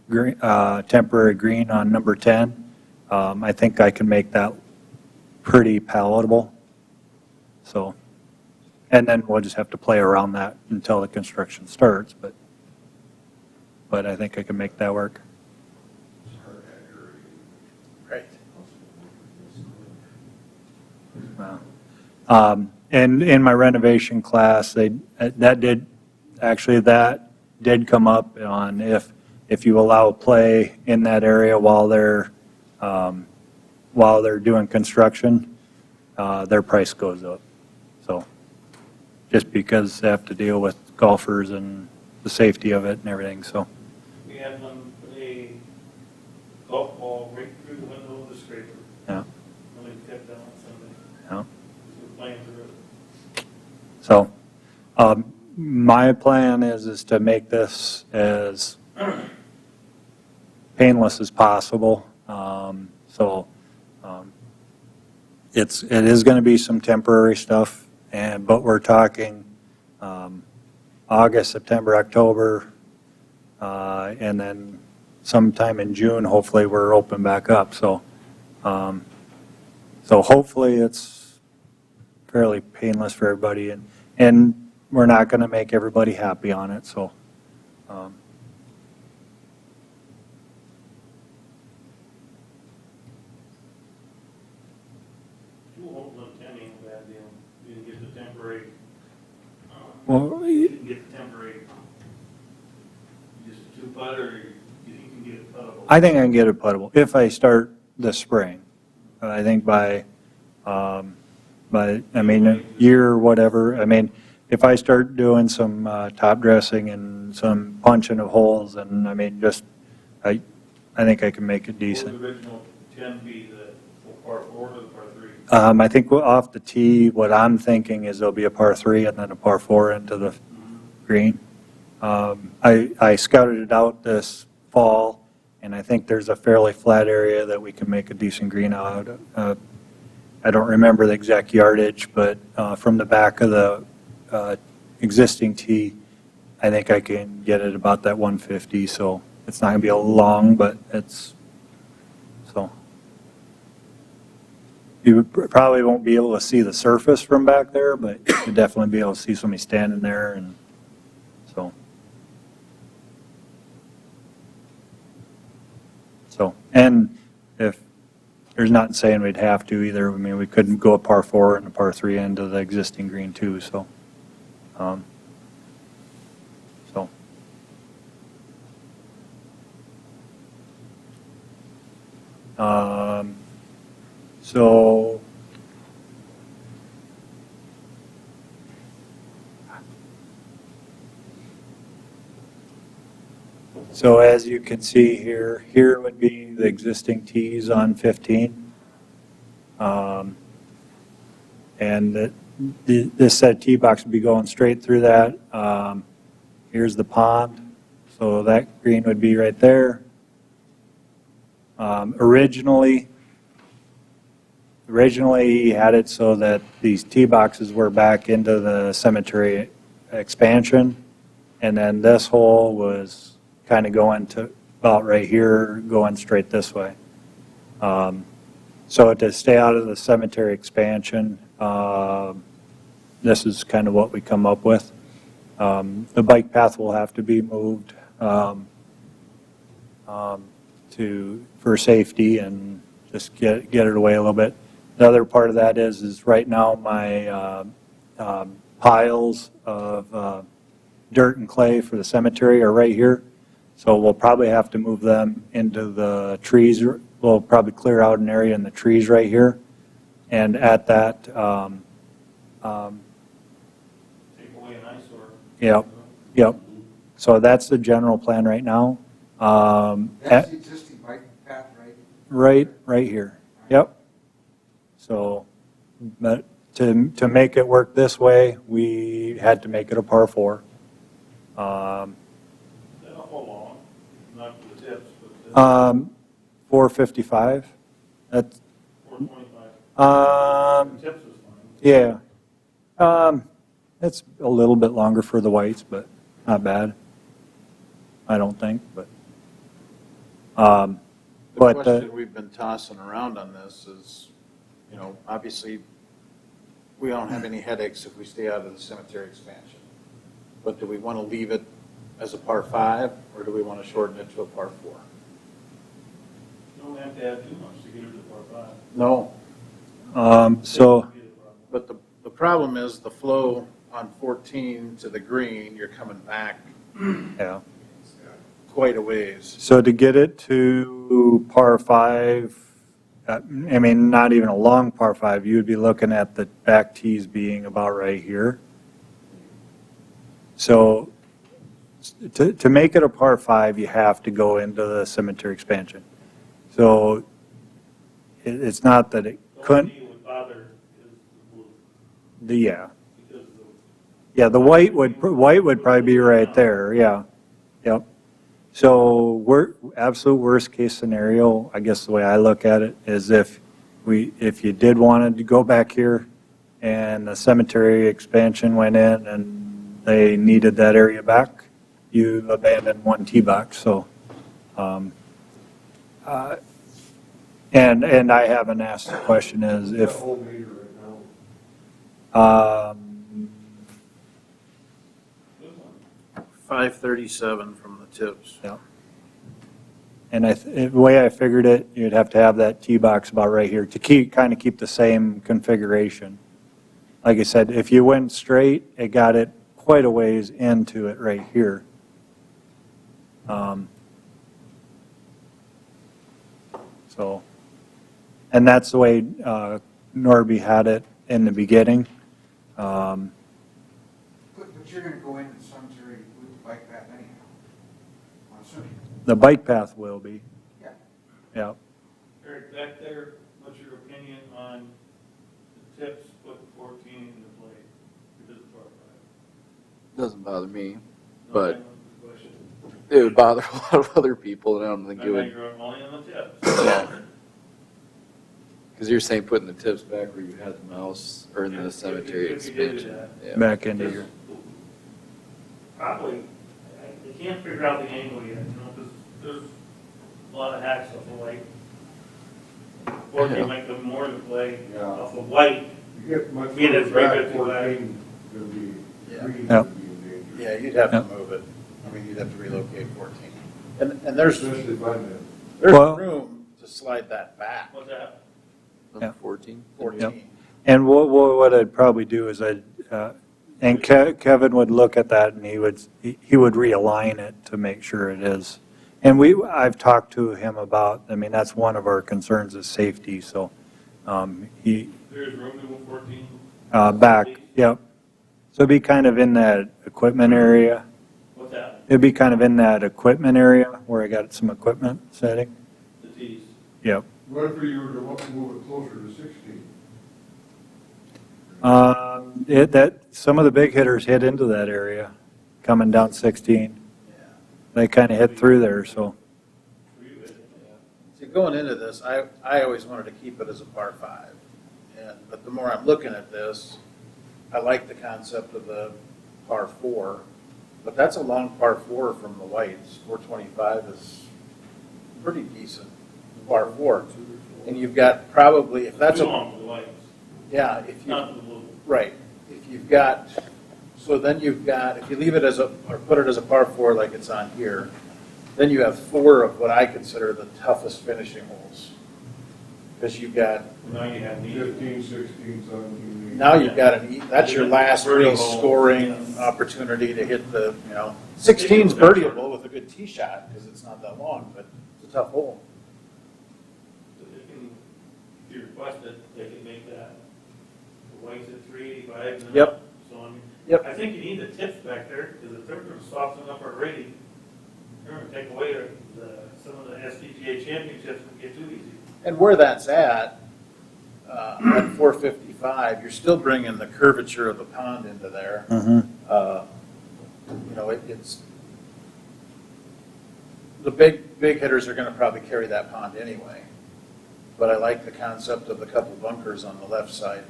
temporary green on number 10, I think I can make that pretty palatable. So, and then we'll just have to play around that until the construction starts, but I think I can make that work. Right. And in my renovation class, that did come up on if you allow play in that area while they're doing construction, their price goes up. So, just because they have to deal with golfers and the safety of it and everything, so. We had them put a golf ball right through the window of the scraper. Yeah. When they kept down on Sunday. Yeah. We were playing through it. So, my plan is to make this as painless as possible. It is going to be some temporary stuff, but we're talking August, September, October, and then sometime in June, hopefully we're open back up. So hopefully it's fairly painless for everybody, and we're not going to make everybody happy on it, so. Two holes on 10 ain't a bad deal. You didn't get the temporary, Well, you didn't get the temporary, just a 2-putter, you think you can get it puttable? I think I can get it puttable if I start this spring. I think by year or whatever. I mean, if I start doing some top dressing and some punching of holes, and I mean, I think I can make it decent. Will the original 10 be the par 4 or the par 3? I think off the tee, what I'm thinking is there'll be a par 3 and then a par 4 into the green. I scouted it out this fall, and I think there's a fairly flat area that we can make a decent green out. I don't remember the exact yardage, but from the back of the existing tee, I think I can get it about that 150, so it's not going to be a long, but it's, so. You probably won't be able to see the surface from back there, but you'll definitely be able to see somebody standing there, and so. And if, there's nothing saying we'd have to either. I mean, we couldn't go a par 4 and a par 3 into the existing green too, so. So as you can see here, here would be the existing tees on 15. And this set of tee box would be going straight through that. Here's the pond, so that green would be right there. Originally he had it so that these tee boxes were back into the cemetery expansion, and then this hole was kind of going to about right here, going straight this way. So to stay out of the cemetery expansion, this is kind of what we come up with. The bike path will have to be moved for safety and just get it away a little bit. The other part of that is right now my piles of dirt and clay for the cemetery are right here. So we'll probably have to move them into the trees. We'll probably clear out an area in the trees right here. And at that, Take away an eyesore. Yep. So that's the general plan right now. That's the existing bike path, right? Right here. Yep. So, but to make it work this way, we had to make it a par 4. Not a whole long, not for the tips, but 455. That's 425. Tips is fine. yeah. It's a little bit longer for the whites, but not bad. I don't think, but. The But question we've been tossing around on this is, obviously, we don't have any headaches if we stay out of the cemetery expansion. But do we want to leave it as a par 5, or do we want to shorten it to a par 4? You don't have to add too much to get it to par 5. No, so. but the problem is the flow on 14 to the green, you're coming back Yeah. quite a ways. So to get it to par five, I mean, not even a long par five, you would be looking at the back tees being about right here. So to make it a par five, you have to go into the cemetery expansion. So it's not that it The only couldn't, thing that would bother is the blue, yeah. because the Yeah, the white would probably be right there, yeah. Yep. So absolute worst case scenario, I guess the way I look at it is if you did want to go back here and the cemetery expansion went in and they needed that area back, you abandon one tee box, so. And I haven't asked the question is That if, whole meter right now. 537 from the tips. yeah. And the way I figured it, you'd have to have that tee box about right here to kind of keep the same configuration. Like I said, if you went straight, it got it quite a ways into it right here. So, and that's the way Norby had it in the beginning. But you're gonna go into the cemetery with the bike path anyhow. I'm assuming. The bike path will be, Yeah. yeah. Eric, back there, what's your opinion on the tips putting 14 into play? Because it's par five. Doesn't bother me, No, but I know the question. it would bother a lot of other people, and I don't think it I'm would. only on the tips. Because you're saying putting the tips back where you had the mouse, or in the If- cemetery if you did expansion. that. Yeah. Back into your, Probably, I can't figure out the angle yet, because there's a lot of hacks off of white. Or Yeah. you might go more to play Yeah. off of white. You get much Being further it's right back, good to that. 14 gonna be, Yeah. green Yeah. would be in danger. Yeah, you'd have to Yep. move it. I mean, you'd have to relocate 14. And there's Especially by then. Well- room to slide that back, What's that? Yeah. 14? 14. and what I'd probably do is and Kevin would look at that and he would realign it to make sure it is. And I've talked to him about, I mean, that's one of our concerns is safety, so There's room to move 14? back, yep. So it'd be kind of in that equipment area. What's that? It'd be kind of in that equipment area where I got some equipment setting. The tees? Yep. What if you were to want to move it closer to 16? Some of the big hitters hit into that area, coming down 16. Yeah. They kind of hit through there, so. See, going into this, I always wanted to keep it as a par five. But the more I'm looking at this, I like the concept of the par four, but that's a long par four from the whites. 425 is pretty decent par four. And you've got probably, if that's Too a, long for the whites, yeah, if you, not for the blue. right, if you've got, so then you've got, if you leave it as a, or put it as a par four like it's on here, then you have four of what I consider the toughest finishing holes. Because you've got, Now you have these. 15, 16, 17, 18. now you've got that's your last real Birdie hole. scoring opportunity to hit the, 16's birdieable with a good tee shot, because it's not that long, but it's a tough hole. So they can, if you request it, they can make that, the whites at 385 and Yep. up. So I mean, Yep. I think you need the tips back there, because if they're going to soften up already, they're going to take away some of the SDGA championships and get too easy. And where that's at 455, you're still bringing the curvature of the pond into there. It's, the big hitters are going to probably carry that pond anyway. But I like the concept of the couple bunkers on the left side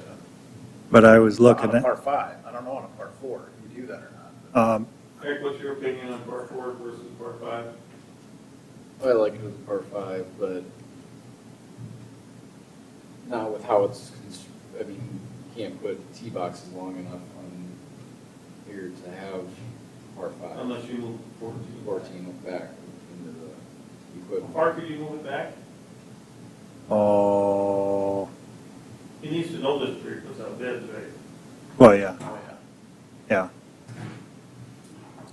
But I was looking on a at, par five. I don't know on a par four, if you do that or not. Eric, what's your opinion on par 4 versus par 5? I like it as a par five, but not with how it's, I mean, you can't put tee boxes long enough on here to have par five. Unless you move 14. 14 back into the How equipment. far could you move it back? oh, He needs to know this tree, puts out bids, right? Well, yeah, yeah.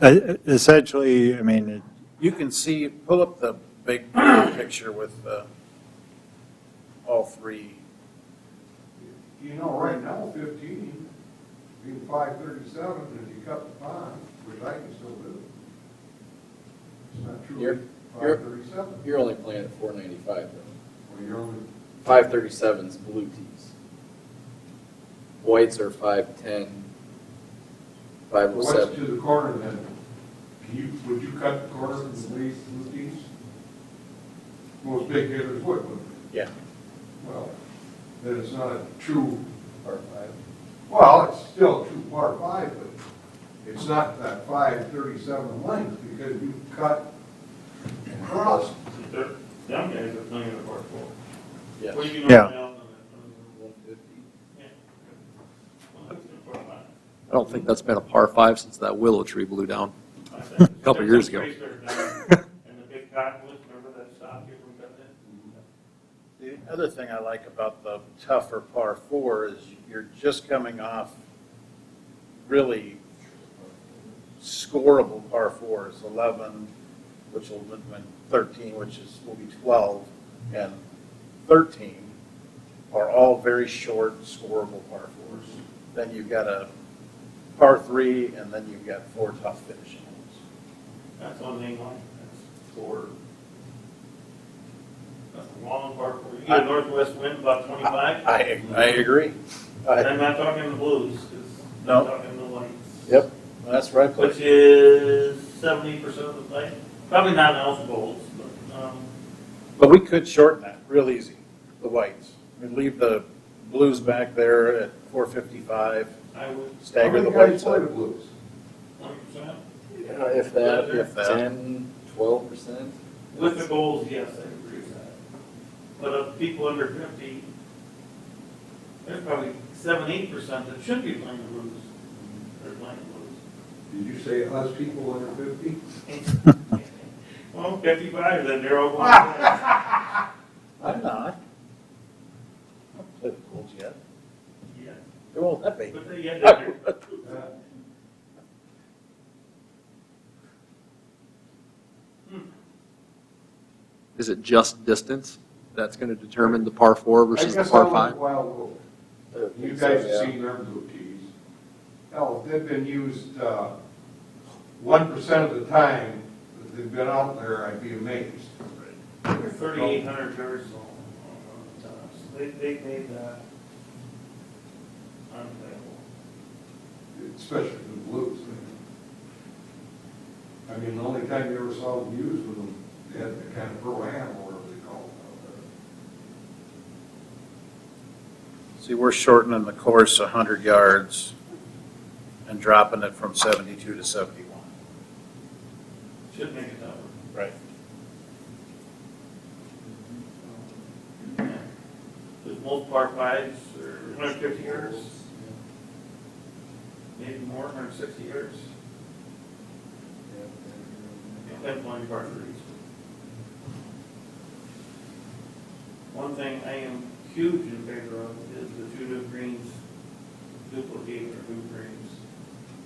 Essentially, I mean, You can see, pull up the big picture with all three. You know, right now, 15, being 537, if you cut the pond, which I can still do. It's not You're- true, you're- 537. You're only playing at 495 though. Well, you're only, 537's blue tees. Whites are 510, what's 507. to the corner then? Would you cut the corner from the blue tees? Most big hitters would, wouldn't Yeah. they? Well, then it's not a true, Par 5. well, it's still a true par 5, but it's not that 537 length because you cut across. Them guys are playing at par 4. Yeah. What do you Yeah. know now? 150. Yeah. Well, that's a par 5. I don't think that's been a par 5 since that willow tree blew down. I think it's- Couple years ago. And the big cottonwoods, remember that stopped you from cutting it? The other thing I like about the tougher par 4 is you're just coming off really scoreable par 4s, 11, which will, 13, which will be 12, and 13 are all very short scoreable par 4s. Then you've got a par 3, and then you've got 4 tough finishing holes. That's one thing like, that's for, that's a long par 4. You get a northwest wind about 25. I agree. I'm not talking the blues, 'cause No. I'm talking the whites. Yep, that's right. Which is 70% of the play. Probably not eligibles, but, But we could shorten that real easy, the whites. We'd leave the blues back there at 455, I would, stagger the How many whites guys play up. the blues? 20%. If that, If that. 10, 12%. With the goals, yes, I agree with that. But of people under 50, there's probably 7-8% that should be playing the blues. They're playing Did you say us people under 50? the blues. Well, 55, then they're all going to play. I'm not. I haven't played the Bulls yet. Yeah. They won't let me. But they get there. Is it just distance that's going to determine the par 4 I versus the guess I par went 5? a while ago. You guys have seen their blue tees. Hell, if they've been used 1% of the time that they've been out there, I'd be amazed. They're 3,800 yards on the tops. They made that unplayable. Especially the blues. I mean, the only time you ever saw them used was when they had the kind of pro-am or whatever they call it. See, we're shortening the course 100 yards and dropping it from 72 to 71. Should make it tougher. Right. Because most par 5s are 150 yards, maybe more, 160 yards. Depends on your par 3s. One thing I am huge in favor of is the 2 new greens, duplicate or new greens,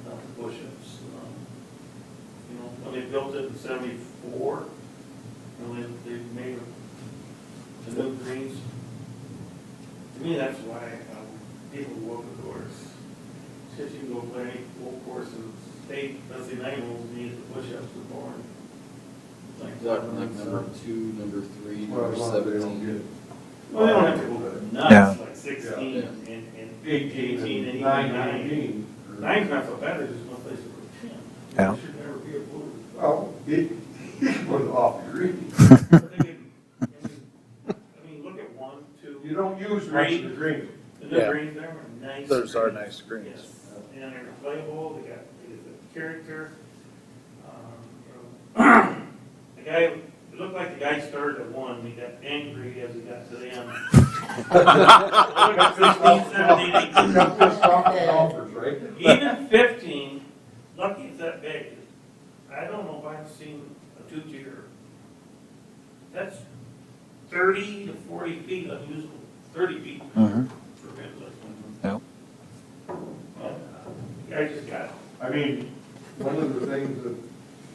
not the push-ups. You know, when they built it in 74, and they made the new greens, to me, that's why people walk the course. Since you can go play any full course in the state, let's say 9 holes, need the push-ups are born. Like number 2, number 3, Well, number as long as they don't 17. get Well, they don't have to go Yeah. nuts, like 16 Yeah. and 18 and and even 9, 9. 19. 9's not so bad, there's just no place to put 10. Yeah. It should never be a blue. Well, it was off the green. But they can- I mean, look at 1, 2. You don't use much of the green. The new Yeah. greens there are nice. Those are greens. nice greens. Yes, and they're playable, they got character. The guy, it looked like the guy started at 1, he got angry as he got to the end. Look at 16, 17, 18. Got this off the golfers, right? Even 15, lucky it's that big. I don't know if I've seen a 2-tier. That's 30 to 40 feet unusable, 30 feet. Mhm. For pins like that. Yep. Yeah, I mean, one of the things that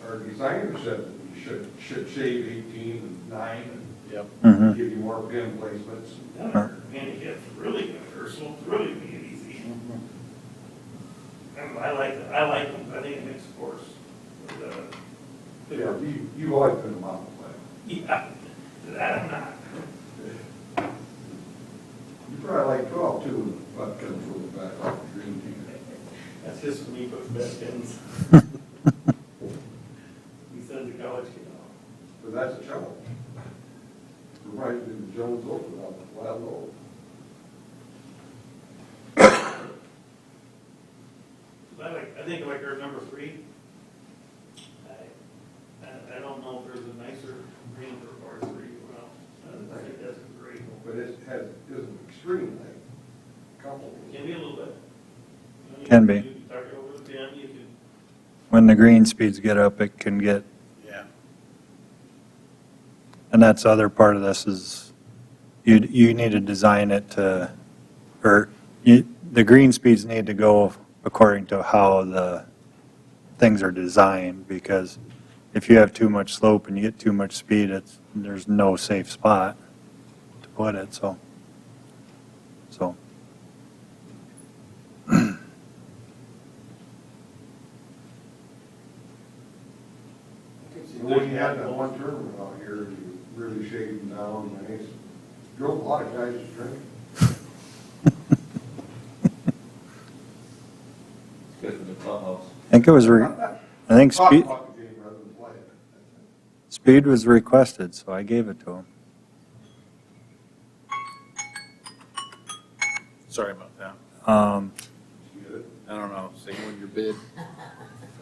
our designer said that you should shave 18 and 9 Yep. and give you more pin placements. Handicap's really good, or so it's really be easy. I like them, I think it makes the course. But, Yeah, you've always been a mountain player. yeah, that I'm not. You probably like 12 too, but comes from the back off the green team. That's just when he puts best ends. He sends the college kid off. But that's a challenge. Reminds me of the Jones Open out in Wild Oak. I think like our number 3. I don't know if there's a nicer green for par 3. Well, I think that's great. But it isn't extreme like couple. Can be a little bit. You know, Can be. You can tuck it over the pin, you can, When the green speeds get up, it can get, Yeah. and that's the other part of this is you need to design it to, or the green speeds need to go according to how the things are designed, because if you have too much slope and you get too much speed, there's no safe spot to put it, so. When you had that one tournament out here, you really shaved them down, nice. Drove a lot of guys to drink. It's good for the clubhouse. I think it was, I think Talk speed, about the game rather than play it. speed was requested, so I gave it to him. Sorry about that. You get it? I don't know. Say When your bid.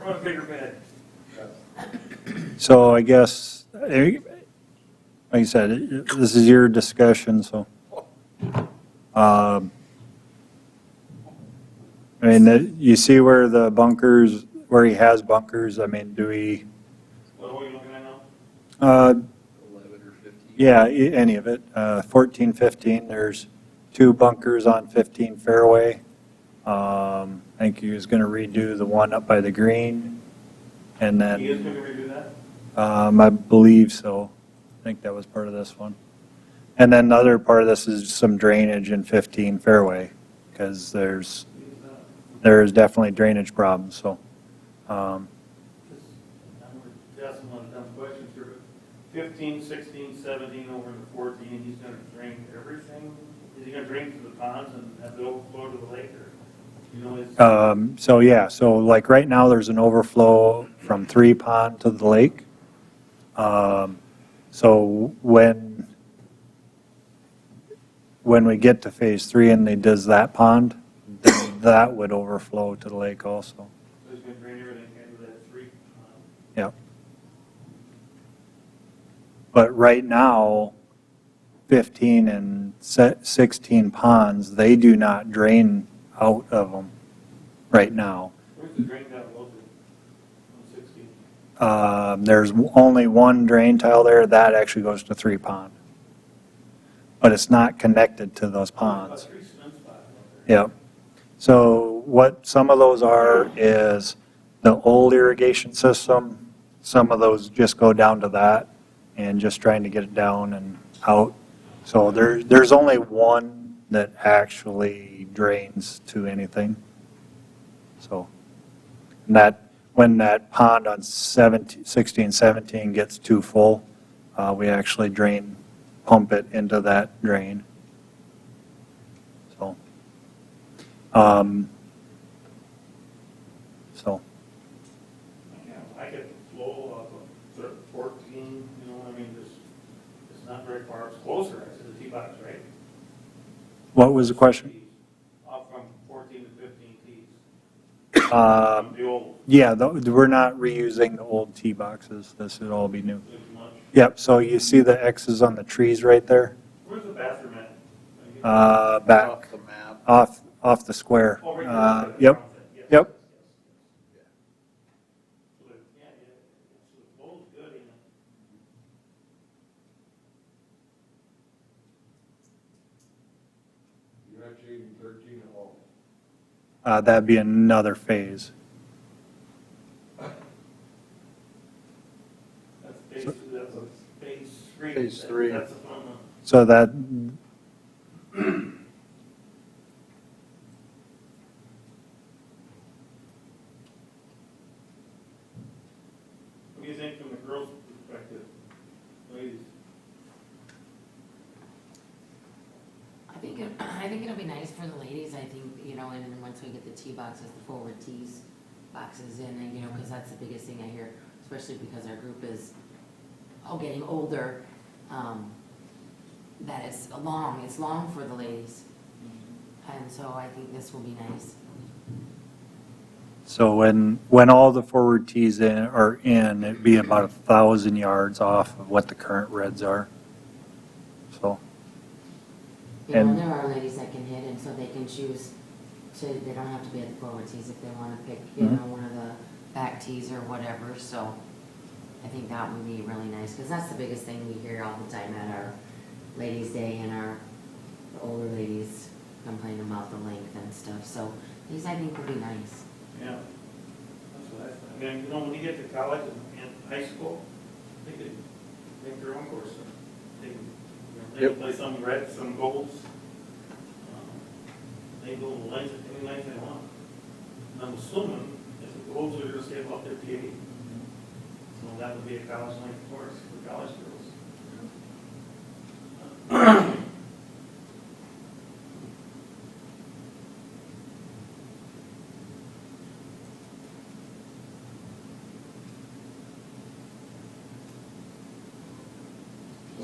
run a bigger bed. So I guess, like I said, this is your discussion, so. I mean, you see where the bunkers, where he has bunkers, I mean, do we, What are we looking at now? 11 or 15. yeah, any of it. 14, 15, there's 2 bunkers on 15 fairway. I think he was going to redo the one up by the green, and then. He is going to redo that? I believe so. I think that was part of this one. And then the other part of this is some drainage in 15 fairway, because there is definitely drainage problems, so. I'm asking one of the dumb questions here, but 15, 16, 17, over to 14, he's going to drain everything? Is he going to drain to the ponds and have the overflow to the lake, or, you know, his? So yeah, so like right now, there's an overflow from 3 Pond to the lake. So when we get to phase 3 and he does that pond, then that would overflow to the lake also. So he's going to drain everything into that 3 pond? Yep. But right now, 15 and 16 ponds, they do not drain out of them right now. Where's the drain down low to? On 16? There's only one drain tile there, that actually goes to 3 Pond. But it's not connected to those ponds. About 3 cement spots out there. Yep. So what some of those are is the old irrigation system. Some of those just go down to that and just trying to get it down and out. So there's only one that actually drains to anything. So when that pond on 16, 17 gets too full, we actually pump it into that drain. So. Yeah, I could flow off of 14, you know, I mean, it's not very far, it's closer, I said, the tee box, right? What was the question? Off from 14 to 15 tees. Uh, From the old, Yeah, we're not reusing the old tee boxes. This would all be new. as much. Yep, so you see the X's on the trees right there? Where's the bathroom at? Back, Off the map. off the square. Oh, right there. Yep, Yes, yep. yes, yes. So the- yeah, so the bowl's good, you know. You're not shaving 13 at all. That'd be another phase. 3. Phase 3. That's the fun one. So that, What do you think from the girls' perspective, ladies? I think it'll be nice for the ladies, I think, you know, and then once we get the tee boxes, the forward tees boxes in, and, you know, because that's the biggest thing I hear, especially because our group is all getting older, that it's long for the ladies. And so I think this will be nice. so when all the forward tees are in, it'd be about 1,000 yards off of what the current reds are. So, You know, And- and there are ladies that can hit, and so they can choose to, they don't have to be at the forward tees if they want to pick, you know, one of the back tees or whatever, so I think that would be really nice, because that's the biggest thing we hear all the time at our ladies' day and our older ladies complain about the length and stuff, so these I think would be nice. Yeah. That's what I thought. I mean, you know, when you get to college and high school, they could make their own course. They can, they can play some red, some golds. They go the length, any length they want. And I'm assuming if the golds are gonna stay about 58. So that would be a college length course for college girls.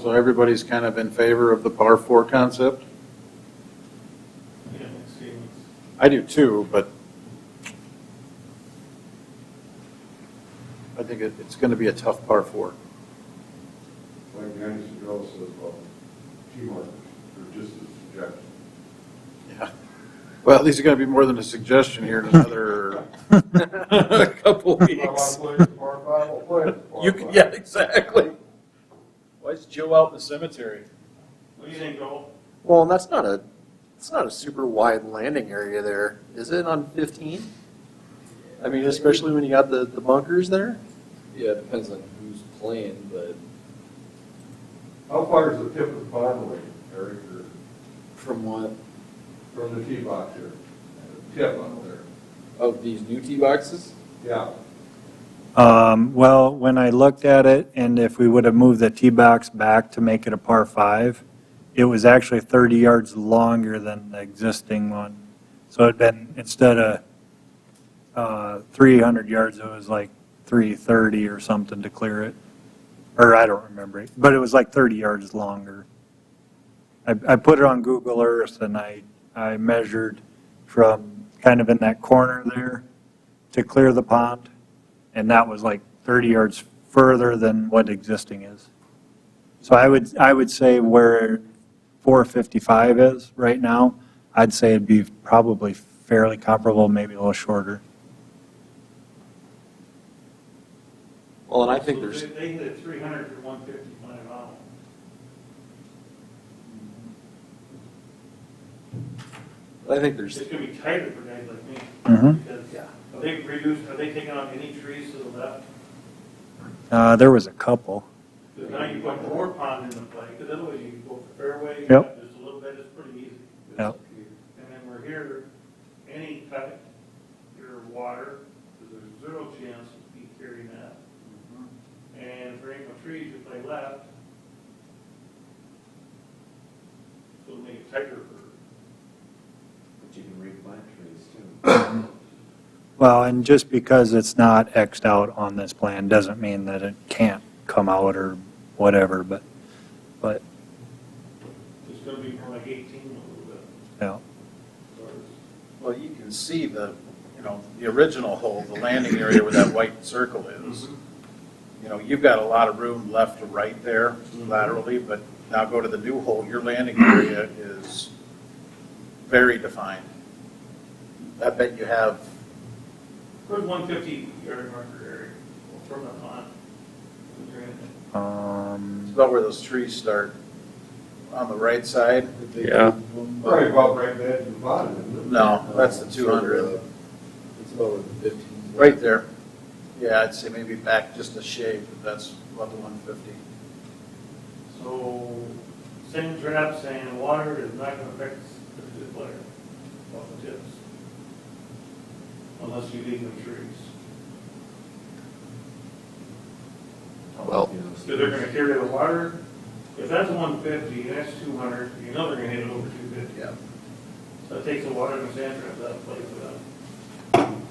So everybody's kind of in favor of the par 4 concept? Yeah, mixed feelings. I do too, but I think it's going to be a tough par 4. Like Nancy Joe says, well, T markers, they're just a suggestion. Yeah. Well, these are going to be more than a suggestion here in another couple If I want weeks. to play the par 5, I'll play it. Par You 5. can, yeah, exactly. Why is Joe out in the cemetery? What do you think, Joel? Well, and it's not a super wide landing area there, is it, on 15? I mean, especially when you got the bunkers there? Yeah, it depends on who's playing, but How far is the tip of the pond away, Eric, or from what, from the tee box here? Tip on there. of these new tee boxes? Yeah. well, when I looked at it, and if we would have moved the tee box back to make it a par 5, it was actually 30 yards longer than the existing one. So it'd been, instead of 300 yards, it was like 330 or something to clear it. Or I don't remember, but it was like 30 yards longer. I put it on Google Earth and I measured from kind of in that corner there to clear the pond, and that was like 30 yards further than what existing is. So I would say where 455 is right now, I'd say it'd be probably fairly comparable, maybe a little shorter. Well, and I think So there's, They hit it 300 for 150 flying out. I think there's, It's gonna be tighter for guys like me. Mhm. Because yeah. have they taken out any trees to the left? There was a couple. Because now you put more pond into play, because otherwise you can go for fairway, Yep. just a little bit, it's pretty easy. Yep. And then we're here, any cut, your water, because there's zero chance of you carrying that. And if there ain't no trees, you play left. So it'll make it tighter for, But you can replant trees too. Well, and just because it's not Xed out on this plan doesn't mean that it can't come out or whatever, but, it's gonna be more like 18 a little bit. yeah. Well, you can see the original hole, the landing area where that white circle is. You know, you've got a lot of room left to right there laterally, but now go to the new hole, your landing area is very defined. I bet you have, Where's 150 yard marker area from the pond? When you're in it? it's about where those trees start on the right side. Yeah. Right about right there at the bottom, isn't it? No, that's the 200. It's about where the 15. Right there. Yeah, I'd say maybe back just a shade, but that's about the 150. So, sand trap, sand, water is not gonna affect the player off the tips. Unless you leave them trees. Well, So they're gonna carry the water, if that's 150, that's 200, you know they're gonna hit it over 250. Yeah. So it takes the water and the sand traps out of place for them.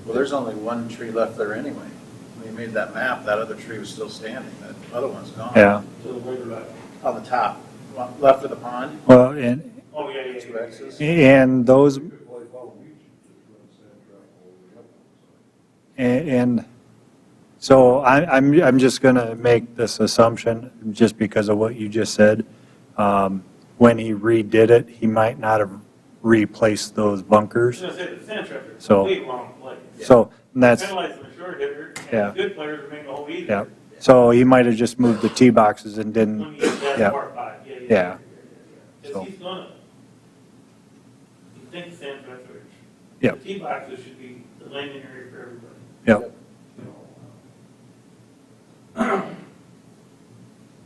Well, there's only one tree left there anyway. When you made that map, that other tree was still standing, that other one's gone. Yeah, So the water back. On the top, left of the pond. well, and, Oh, yeah, yeah, Two yeah. X's. and those, You could play Palm Beach and just run sand trap all the way up on the side. and so I'm just going to make this assumption, just because of what you just said. When he redid it, he might not have replaced those I was bunkers. gonna say, the sand traps are So- complete wrong play. So that's, Penalizing the short hitter, Yeah. and the good players make the whole easier. yeah. So he might have just moved the tee boxes and When didn't, you get that yeah. part five, yeah. Yeah. Because So- he's gonna, you think the sand traps are, Yep. the tee boxes should be the landing area for everybody. yep, You know,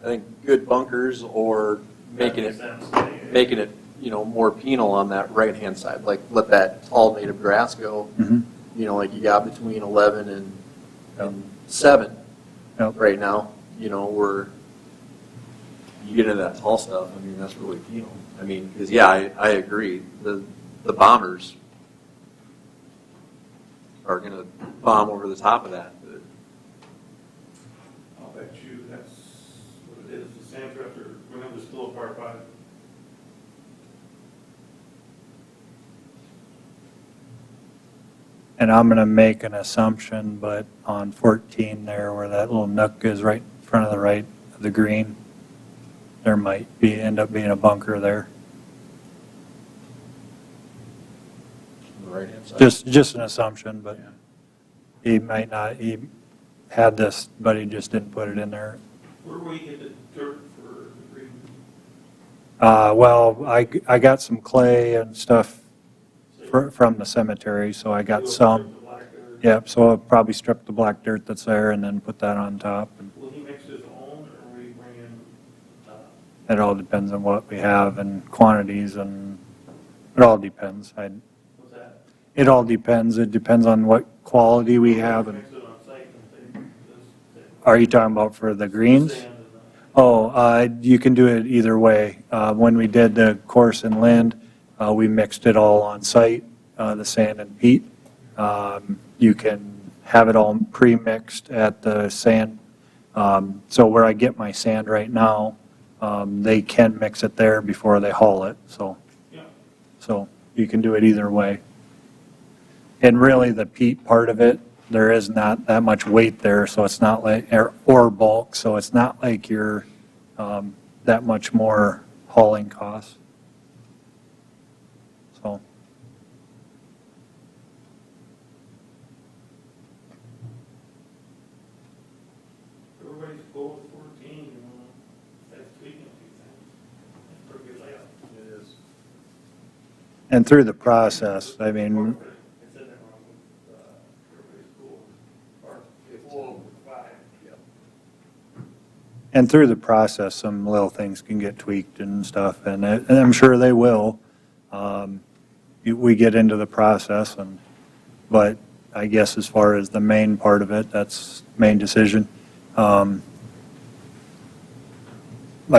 I think good bunkers or making it, that makes sense. making it, more penal on that right-hand side, like let that tall native grass go, mhm, like you got between 11 and 7 Yep. right now, where you get into that tall stuff, I mean, that's really penal. I mean, because, yeah, I agree, the bombers are going to bomb over the top of that. But I'll bet you that's what it is, the sand traps are, remember, still a par five. and I'm going to make an assumption, but on 14 there, where that little nook is right in front of the right of the green, there might end up being a bunker there. on the right-hand side. Just an assumption, but he might not, he had this, but he just didn't put it in there. Where will you get the dirt for the green? Well, I got some clay and stuff from the cemetery, so I got some. Yep, so I'll probably strip the black dirt that's there and then put that on top. And Will he mix his own, or will he bring in, it all depends on what we have and quantities, and it all depends. what's that? It all depends. It depends on what quality we have. And Mix it on site and say, this, are you talking about for the greens? sand and, Oh, you can do it either way. When we did the course in Lind, we mixed it all on site, the sand and peat. You can have it all pre-mixed at the sand. So where I get my sand right now, they can mix it there before they haul it. yeah. So you can do it either way. And really, the peat part of it, there is not that much weight there, so it's not like, or bulk, so it's not like you're that much more hauling costs. So, Everybody's goal is 14, that's tweaking a few things. That's pretty good layout. It is. and through the process, I mean, I said that wrong, everybody's goal, or 4 5. and through the process, some little things can get tweaked and stuff, and I'm sure they will. We get into the process, but I guess as far as the main part of it, that's main decision. Like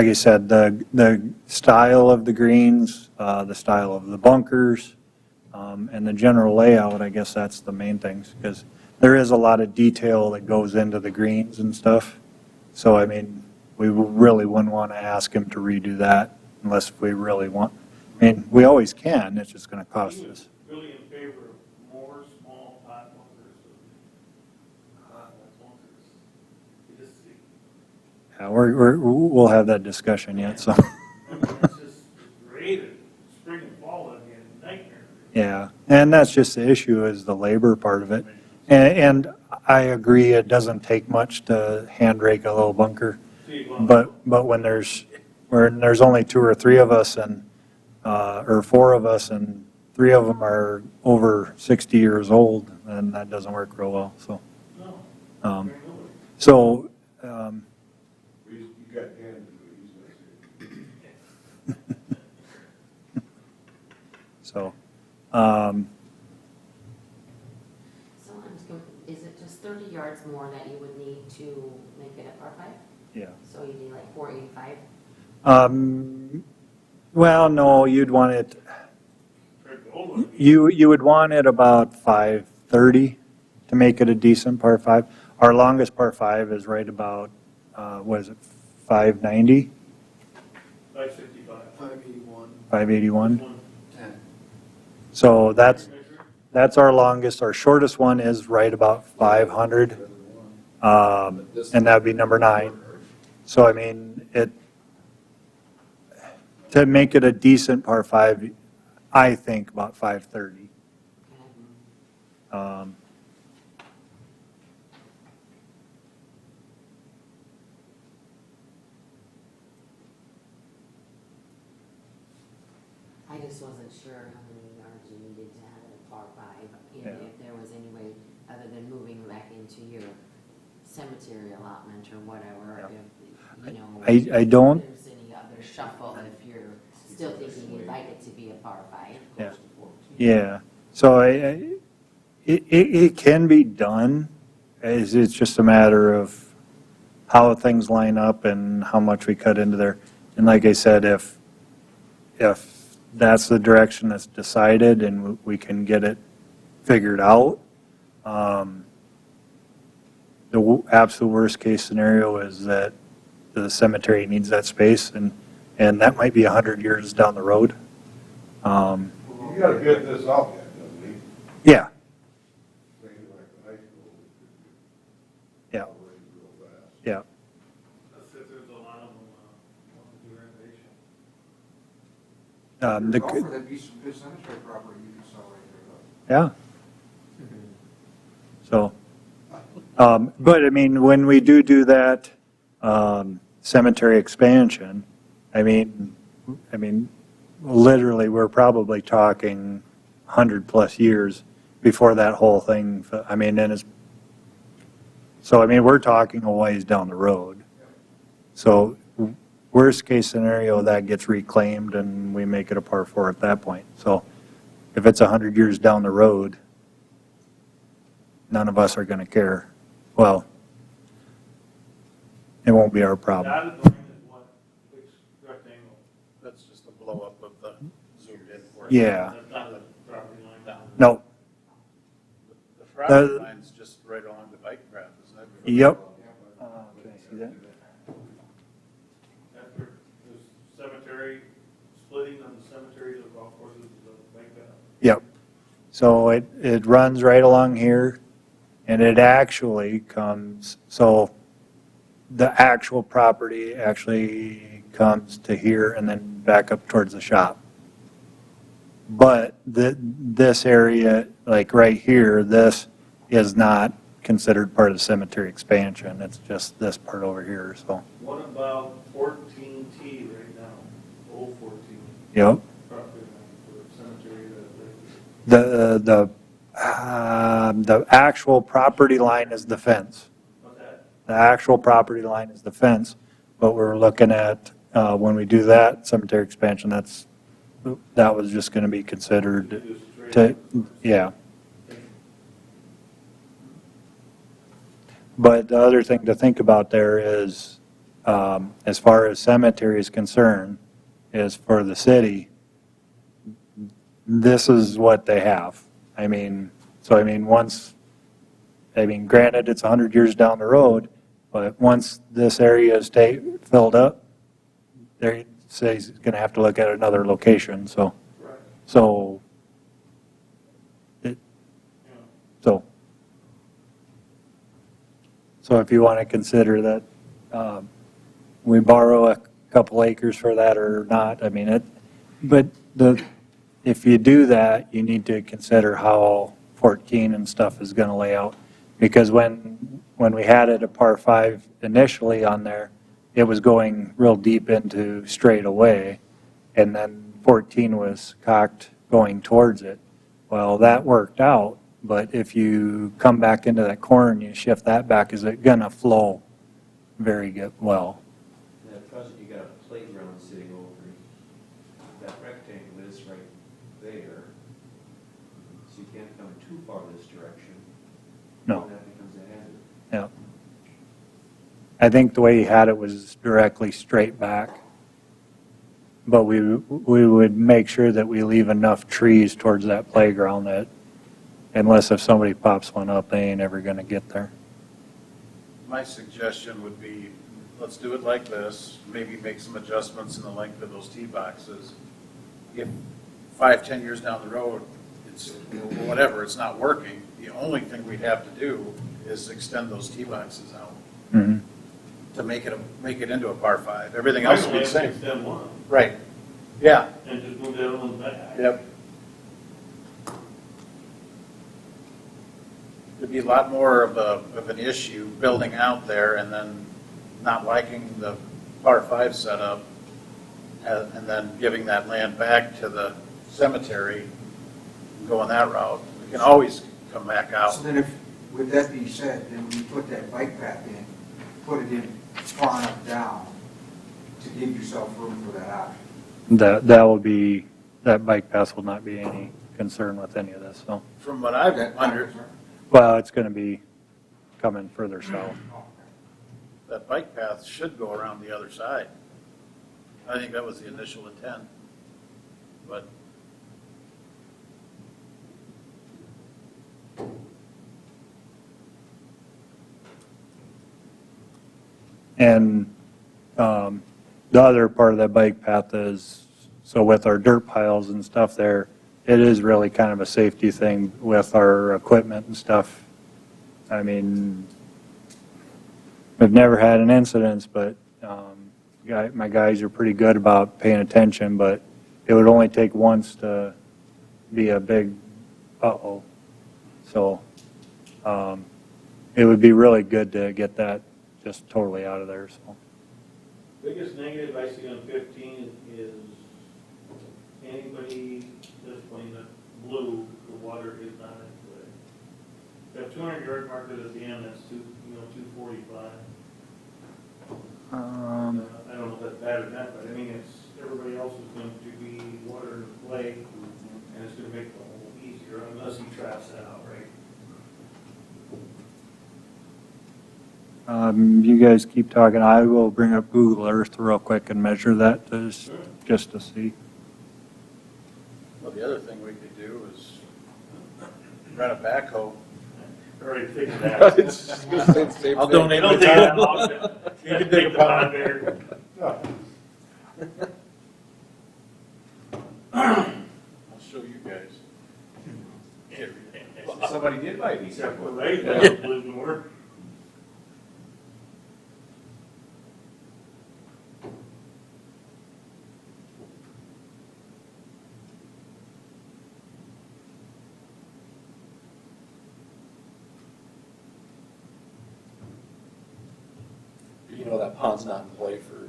I said, the style of the greens, the style of the bunkers, and the general layout, I guess that's the main things, because there is a lot of detail that goes into the greens and stuff. So, I mean, we really wouldn't want to ask him to redo that unless we really want. I mean, we always can, it's just going to cost He was us. really in favor of more small pot bunkers. Bunkers. You just see, Yeah, we'll have that discussion yet, so, I mean, it's just great, spring and fall, that'd be a nightmare. yeah. And that's just the issue, is the labor part of it. And I agree, it doesn't take much to hand rake a little bunker. See, But when there's only 2 or 3 of us or 4 of us, and 3 of them are over 60 years old, then that doesn't work real well, so. no, um, very good. So, You So, So I'm just going, is it just 30 yards more that you would need to make it a par five? yeah. So you need like 485? Well, no, you'd want it, Or the old one. you would want it about 530 to make it a decent par five. Our longest par five is right about, what is it, 590, 565. 581? 110. So that's our longest. Our shortest one is right about 500, and that'd be number 9. So, I mean, to make it a decent par five, I think about 530. I just wasn't sure how many yards you needed to have it a par five, and Yeah. if there was any way, other than moving back into your cemetery allotment or whatever, if, you know. I don't, If there's any other shuffle, if you're still thinking you'd like it to be a par five. Yeah. Yeah, so it can be done. It's just a matter of how things line up and how much we cut into there. And like I said, if that's the direction that's decided and we can get it figured out, the absolute worst case scenario is that the cemetery needs that space, and that might be 100 years down the road. You gotta bid this out yet, doesn't he? Yeah, Maybe like the high school. yeah, Operate real fast. yeah. That's if there's a lot of them, want to do renovation. There's offer The, that'd be some good cemetery property you can sell right there, though. yeah. So, but I mean, when we do that cemetery expansion, I mean, literally, we're probably talking 100+ years before that whole thing, I mean, and it's, so I mean, we're talking a ways down the road. So worst case scenario, that gets reclaimed and we make it a par 4 at that point. So if it's 100 years down the road, none of us are going to care. Well, it won't be our problem. Dotted line is what, which rectangle? That's just the blow up of the zoomed in portion. Yeah. That's not the property line down. No, The property The- line's just right along the bike path, isn't it? yep. Can I see that? After the cemetery, splitting of the cemetery to the golf courses, like that. Yep. So it runs right along here, and it actually comes, so the actual property actually comes to here and then back up towards the shop. But this area, like right here, this is not considered part of the cemetery expansion. It's just this part over here, so, What about 14T right now, old 14, yep. property line for cemetery that, The actual property line is the fence. what's that? The actual property line is the fence, but we're looking at, when we do that cemetery expansion, that was just going to be considered Just straight to, up. yeah. But the other thing to think about there is, as far as cemetery is concerned, is for the city, this is what they have. I mean, granted, it's 100 years down the road, but once this area is filled up, they say he's going to have to look at another location, so, Right. so, Yeah. so. So if you want to consider that we borrow a couple acres for that or not, I mean, if you do that, you need to consider how 14 and stuff is going to lay out. Because when we had it a par 5 initially on there, it was going real deep into straight away, and then 14 was cocked going towards it. Well, that worked out, but if you come back into that corner and you shift that back, is it going to flow very good? Well, And at present, you got a playground sitting over it. That rectangle is right there, so you can't come too far this direction. No. Then that becomes a hazard. Yeah. I think the way he had it was directly straight back. But we would make sure that we leave enough trees towards that playground that unless if somebody pops one up, they ain't ever gonna get there. My suggestion would be, let's do it like this, maybe make some adjustments in the length of those tee boxes. If 5, 10 years down the road, it's, whatever, it's not working, the only thing we'd have to do is extend those tee boxes out Mhm. to make it into a par 5. Everything else would be the same. Extend one, Right, yeah, and just move the other one back. yep. It'd be a lot more of an issue building out there and then not liking the par 5 setup and then giving that land back to the cemetery and going that route. We can always come back out. So then if, with that being said, then we put that bike path in, put it in far enough down to give yourself room for that option. That will be, that bike path will not be any concern with any of this, so. From what I've That- Well, it's gonna be coming further south. that bike path should go around the other side. I think that was the initial intent, but And the other part of that bike path is, so with our dirt piles and stuff there, it is really kind of a safety thing with our equipment and stuff. I mean, we've never had an incident, but my guys are pretty good about paying attention, but it would only take once to be a big uh-oh. So it would be really good to get that just totally out of there, so. Biggest negative I see on 15 is anybody that's playing the blue, the water is not in play. That 200-yard marker at the end, that's 245. I don't know if that's bad or not, but I mean, it's, everybody else is going to be water in the play, and it's going to make the whole easier unless he traps that out, right? You guys keep talking. I will bring up Google Earth real quick and measure that just to see. well, the other thing we could do is rent a backhoe. Already figured that. I'll donate my Don't take that time. long. You can take the pond there. I'll show you guys. Somebody did buy these. Except for right now, it doesn't work. You know that pond's not in play for,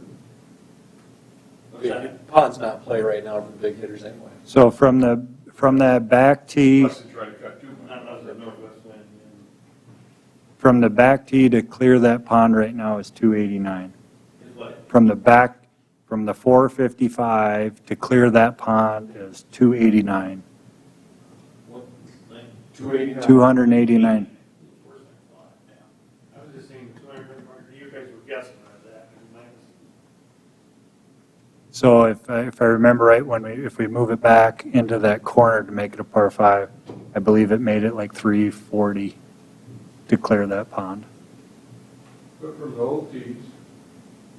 What's that? pond's not in play right now for the big hitters anyway. So from that back tee, Unless they try to cut too much. Not unless the northwest wind. from the back tee to clear that pond right now is 289. Is what? From the back, from the 455 to clear that pond is 289. What? Like, 289. 289. worse than I thought, yeah. I was just saying 200 marker, you guys were guessing at that. And mine was- So if I remember right, if we move it back into that corner to make it a par 5, I believe it made it like 340 to clear that pond. But from the old tees,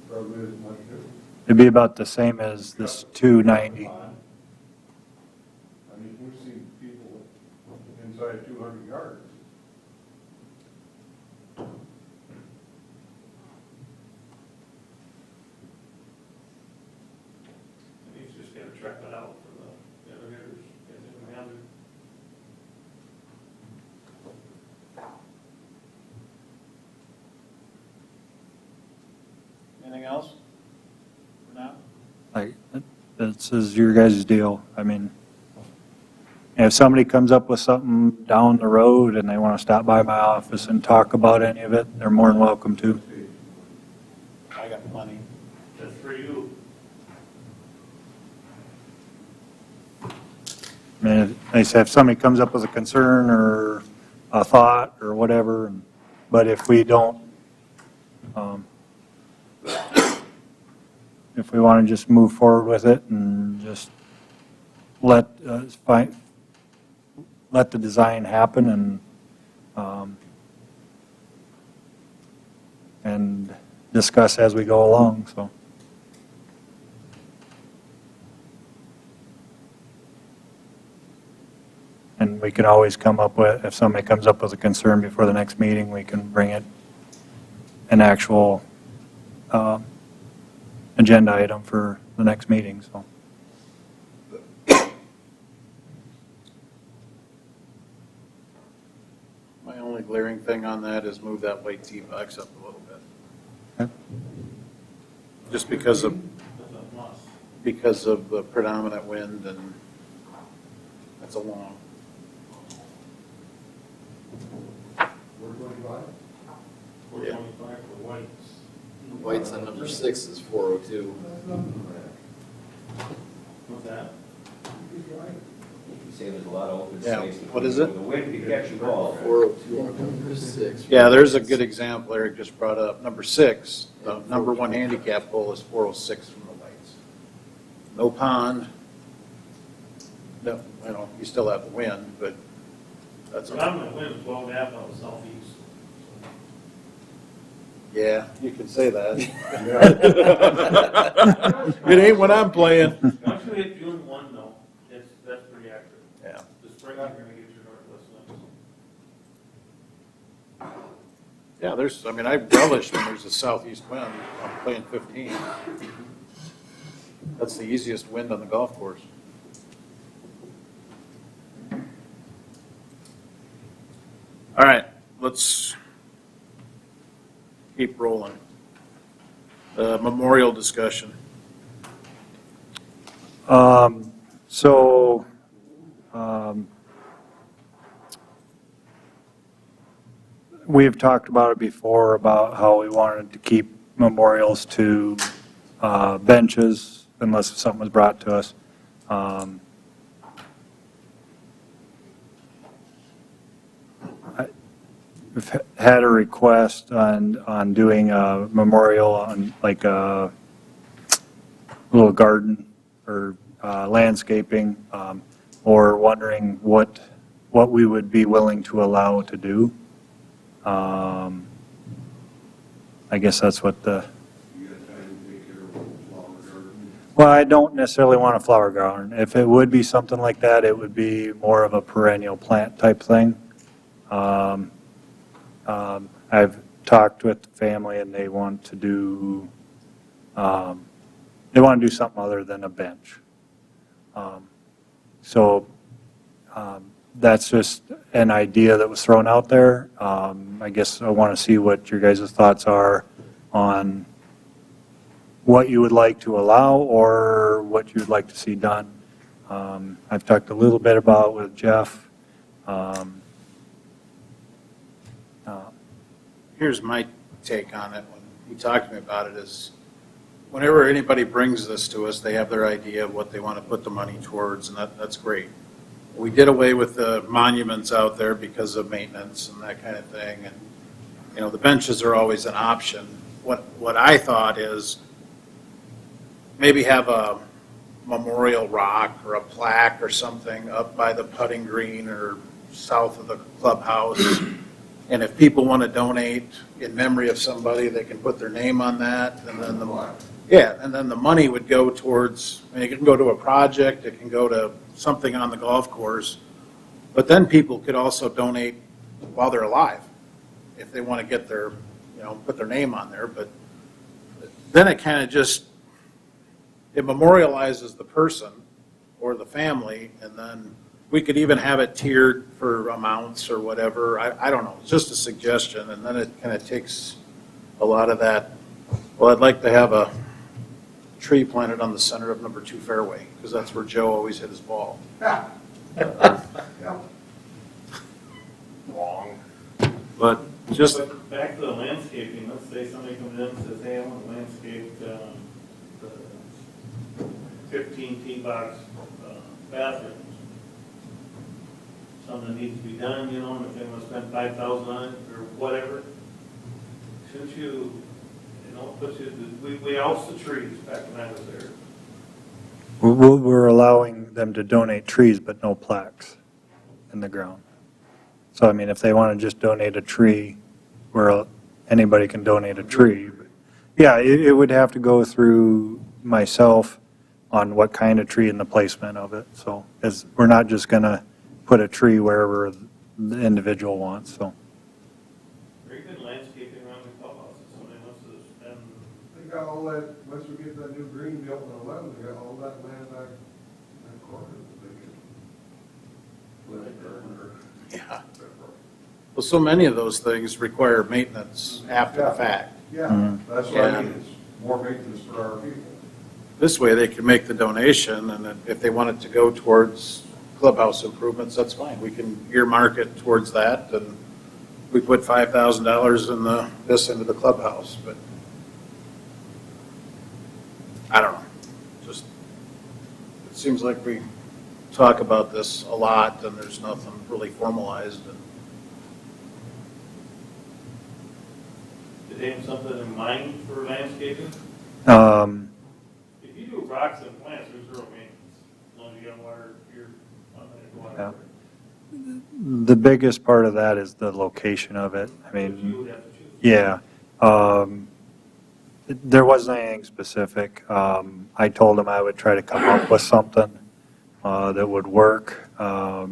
probably isn't much different. It'd be about the same as this 290. I mean, we've seen people inside 200 yards. And he's just gotta track it out for the other hitters, guys in the hazard. Anything else for now? Like, this is your guys' deal. I mean, if somebody comes up with something down the road and they want to stop by my office and talk about any of it, they're more than welcome to. I got plenty. That's for you. I mean, like I said, if somebody comes up with a concern or a thought or whatever, but if we don't, if we want to just move forward with it and just let the design happen and discuss as we go along, so. And we can always come up with, if somebody comes up with a concern before the next meeting, we can bring it an actual agenda item for the next meeting, so. My only glaring thing on that is move that white tee box up a little bit. Okay. Just because of That's a must. the predominant wind, and that's a long. 425? 425 for whites. White's on number 6 is 402. What's that? You say there's a lot of open Yeah, space. what is it? The wind could catch you all. 402 on number 6. Yeah, there's a good example Eric just brought up. Number 6, the number 1 handicap hole is 406 from the lights. No pond. No, you still have the wind, but that's, Predominant wind is 12 and a half out of southeast. yeah, you can say that. It ain't when I'm playing. Once you hit June 1, though, that's pretty accurate. Yeah. The spring, you're gonna get your northwest winds. Yeah, I relish when there's a southeast wind. I'm playing 15. That's the easiest wind on the golf course. All right, let's keep rolling. Memorial discussion. So, we've talked about it before, about how we wanted to keep memorials to benches unless something was brought to us. We've had a request on doing a memorial on like a little garden or landscaping, or wondering what we would be willing to allow to do. I guess that's what the, You got time to take care of a flower garden? well, I don't necessarily want a flower garden. If it would be something like that, it would be more of a perennial plant type thing. I've talked with the family and they want to do something other than a bench. So that's just an idea that was thrown out there. I guess I want to see what your guys' thoughts are on what you would like to allow or what you would like to see done. I've talked a little bit about it with Jeff. Here's my take on it when he talked to me about it is, whenever anybody brings this to us, they have their idea of what they want to put the money towards, and that's great. We did away with the monuments out there because of maintenance and that kind of thing, and, the benches are always an option. What I thought is maybe have a memorial rock or a plaque or something up by the putting green or south of the clubhouse. And if people want to donate in memory of somebody, they can put their name on that, and then the money would go towards, it can go to a project, it can go to something on the golf course, but then people could also donate while they're alive, if they want to get their, put their name on there, but then it kind of just, it memorializes the person or the family, and then we could even have it tiered for amounts or whatever. I don't know. It's just a suggestion. And then it kind of takes a lot of that. Well, I'd like to have a tree planted on the center of number 2 fairway, because that's where Joe always hit his ball. Wrong. But just, But back to the landscaping, let's say somebody comes in and says, hey, I want to landscape the 15 tee box bathrooms. something that needs to be done, you know, and if they wanna spend 5,000 on it or whatever, shouldn't you, you know, we oust the trees back when I was there. We're allowing them to donate trees, but no plaques in the ground. So, I mean, if they want to just donate a tree, where anybody can donate a tree. Yeah, it would have to go through myself on what kind of tree and the placement of it. So, as we're not just going to put a tree wherever the individual wants, so. Very good landscaping around the clubhouse, if somebody wants to spend, They got all that, once we get that new green built in 11, they got all that land back in that corner that they can. Yeah. Well, so many of those things require maintenance after the fact. Yeah, that's what I Yeah. mean, it's more maintenance for our people. This way, they can make the donation, and if they want it to go towards clubhouse improvements, that's fine. We can earmark it towards that, and we put $5,000 in this into the clubhouse, but I don't know. Just, it seems like we talk about this a lot, and there's nothing really formalized. And did they have something in mind for landscaping? If you do rocks and plants, there's zero maintenance, as long as you got water, you're water. The biggest part of that is the location of it. I But you mean, would have to choose. yeah. There wasn't anything specific. I told him I would try to come up with something that would work. I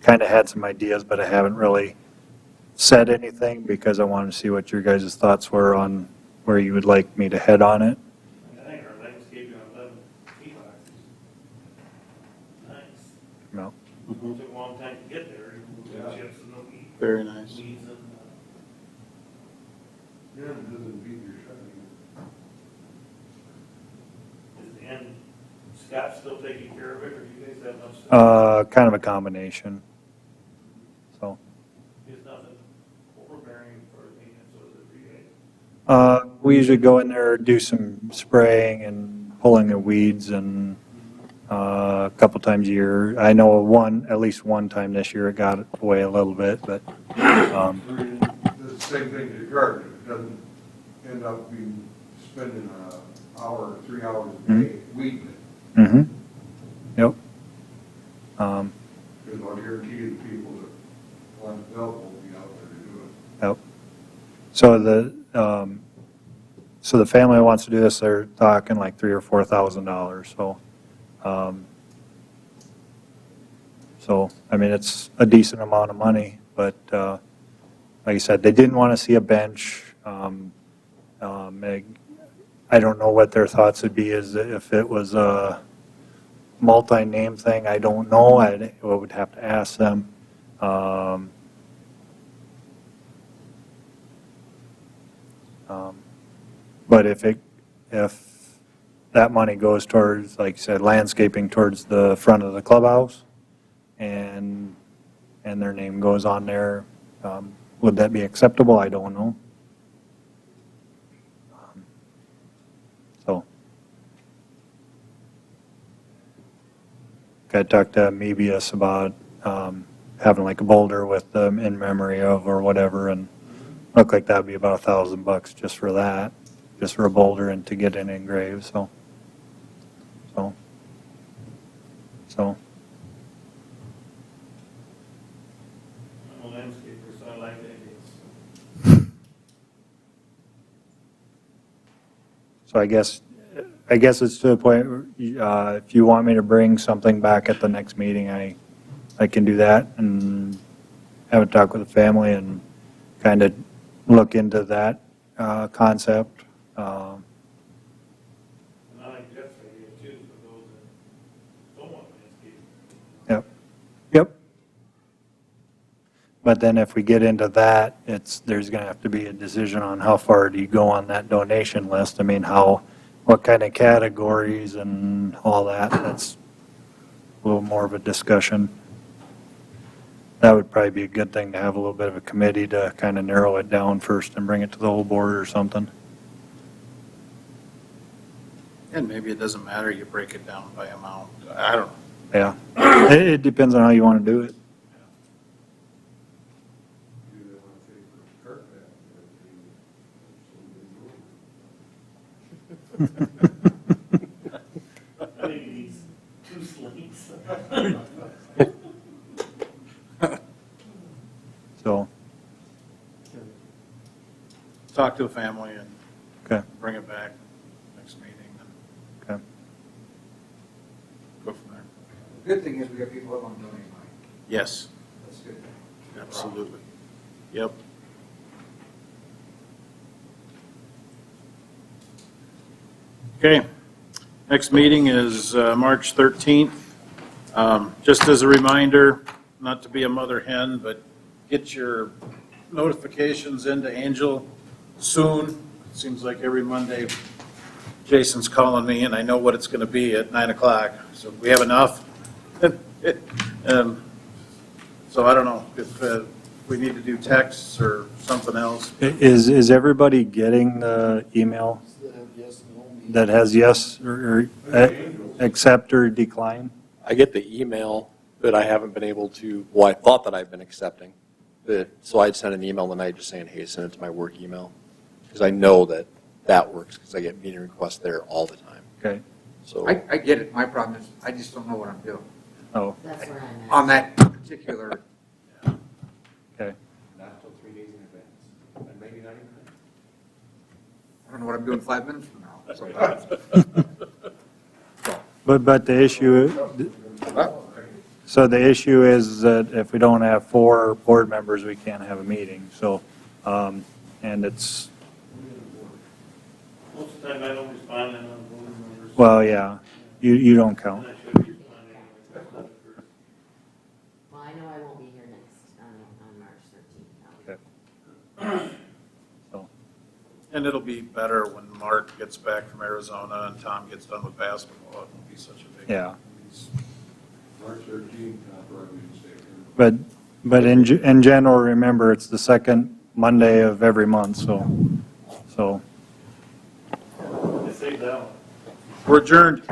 kind of had some ideas, but I haven't really said anything because I wanted to see what your guys' thoughts were on where you would like me to head on it. I think our landscaping on 11 feet boxes. Nice. No. It took a long time to get there. Yeah. Chips and no weeds. Very nice. Weeds and, Yeah, it doesn't beat your shutting. and Scott's still taking care of it, or do you guys have much? Stuff? Kind of a combination. So, There's nothing overbearing for maintenance, or is it for you guys? we usually go in there, do some spraying and pulling the weeds and a couple times a year. I know at least one time this year it got away a little bit, but, The same thing to your garden, it doesn't end up being spending an hour, 3 hours a day weeding it. mm-hmm. Yep. Because I'll guarantee you the people that want to build will be out there to do it. Yep. So the family that wants to do this, they're talking like $3,000 or $4,000. So, I mean, it's a decent amount of money, but like I said, they didn't want to see a bench. I don't know what their thoughts would be as if it was a multi-name thing. I don't know. I would have to ask them. But if that money goes towards, like you said, landscaping towards the front of the clubhouse, and their name goes on there, would that be acceptable? I don't know. So, I talked to Mebius about having like a boulder with them in memory of or whatever, and looked like that'd be about $1,000 just for that, just for a boulder and to get it engraved. So. I'm a landscaper, so I like ideas. So I guess it's to the point, if you want me to bring something back at the next meeting, I can do that and have a talk with the family and kind of look into that concept. And I like Jeff's idea too, for those that don't want landscaping. Yep. But then if we get into that, there's going to have to be a decision on how far do you go on that donation list. I mean, what kind of categories and all that. That's a little more of a discussion. That would probably be a good thing to have a little bit of a committee to kind of narrow it down first and bring it to the whole board or something. And maybe it doesn't matter, you break it down by amount. I don't know. Yeah, it depends on how you want to do it. Do they want to take the cart back? I think he needs 2 slings. So, Talk to the family and okay, bring it back next meeting and okay. go from there. The good thing is we got people that want to donate money. Yes, That's a good thing. absolutely. Yep. Okay, next meeting is March 13th. Just as a reminder, not to be a mother hen, but get your notifications into Angel soon. It seems like every Monday, Jason's calling me, and I know what it's going to be at 9 o'clock. So we have enough. So I don't know if we need to do texts or something else. Is everybody getting the email that has yes or accept or decline? I get the email, but I haven't been able to, well, I thought that I've been accepting. So I'd send an email tonight just saying, hey, send it to my work email. Because I know that that works because I get meeting requests there all the time. Okay, So I get it. My problem is I just don't know what I'm doing oh, That's where I'm at. on that particular. okay. Not until 3 days in advance, and maybe not even then. I don't know what I'm doing 5 minutes from now. So, But the issue, so the issue is that if we don't have 4 board members, we can't have a meeting, so, and it's, Most of the time I don't respond and I'm voting members. well, yeah, you don't And count. I should respond anyway. That's not the first. Well, I know I won't be here next, on March 13th. Okay. So, And it'll be better when Mark gets back from Arizona and Tom gets done with basketball. It won't be such a big. yeah, March 13th, probably mistake. but in general, remember, it's the second Monday of every month, so. I saved that one. We're adjourned.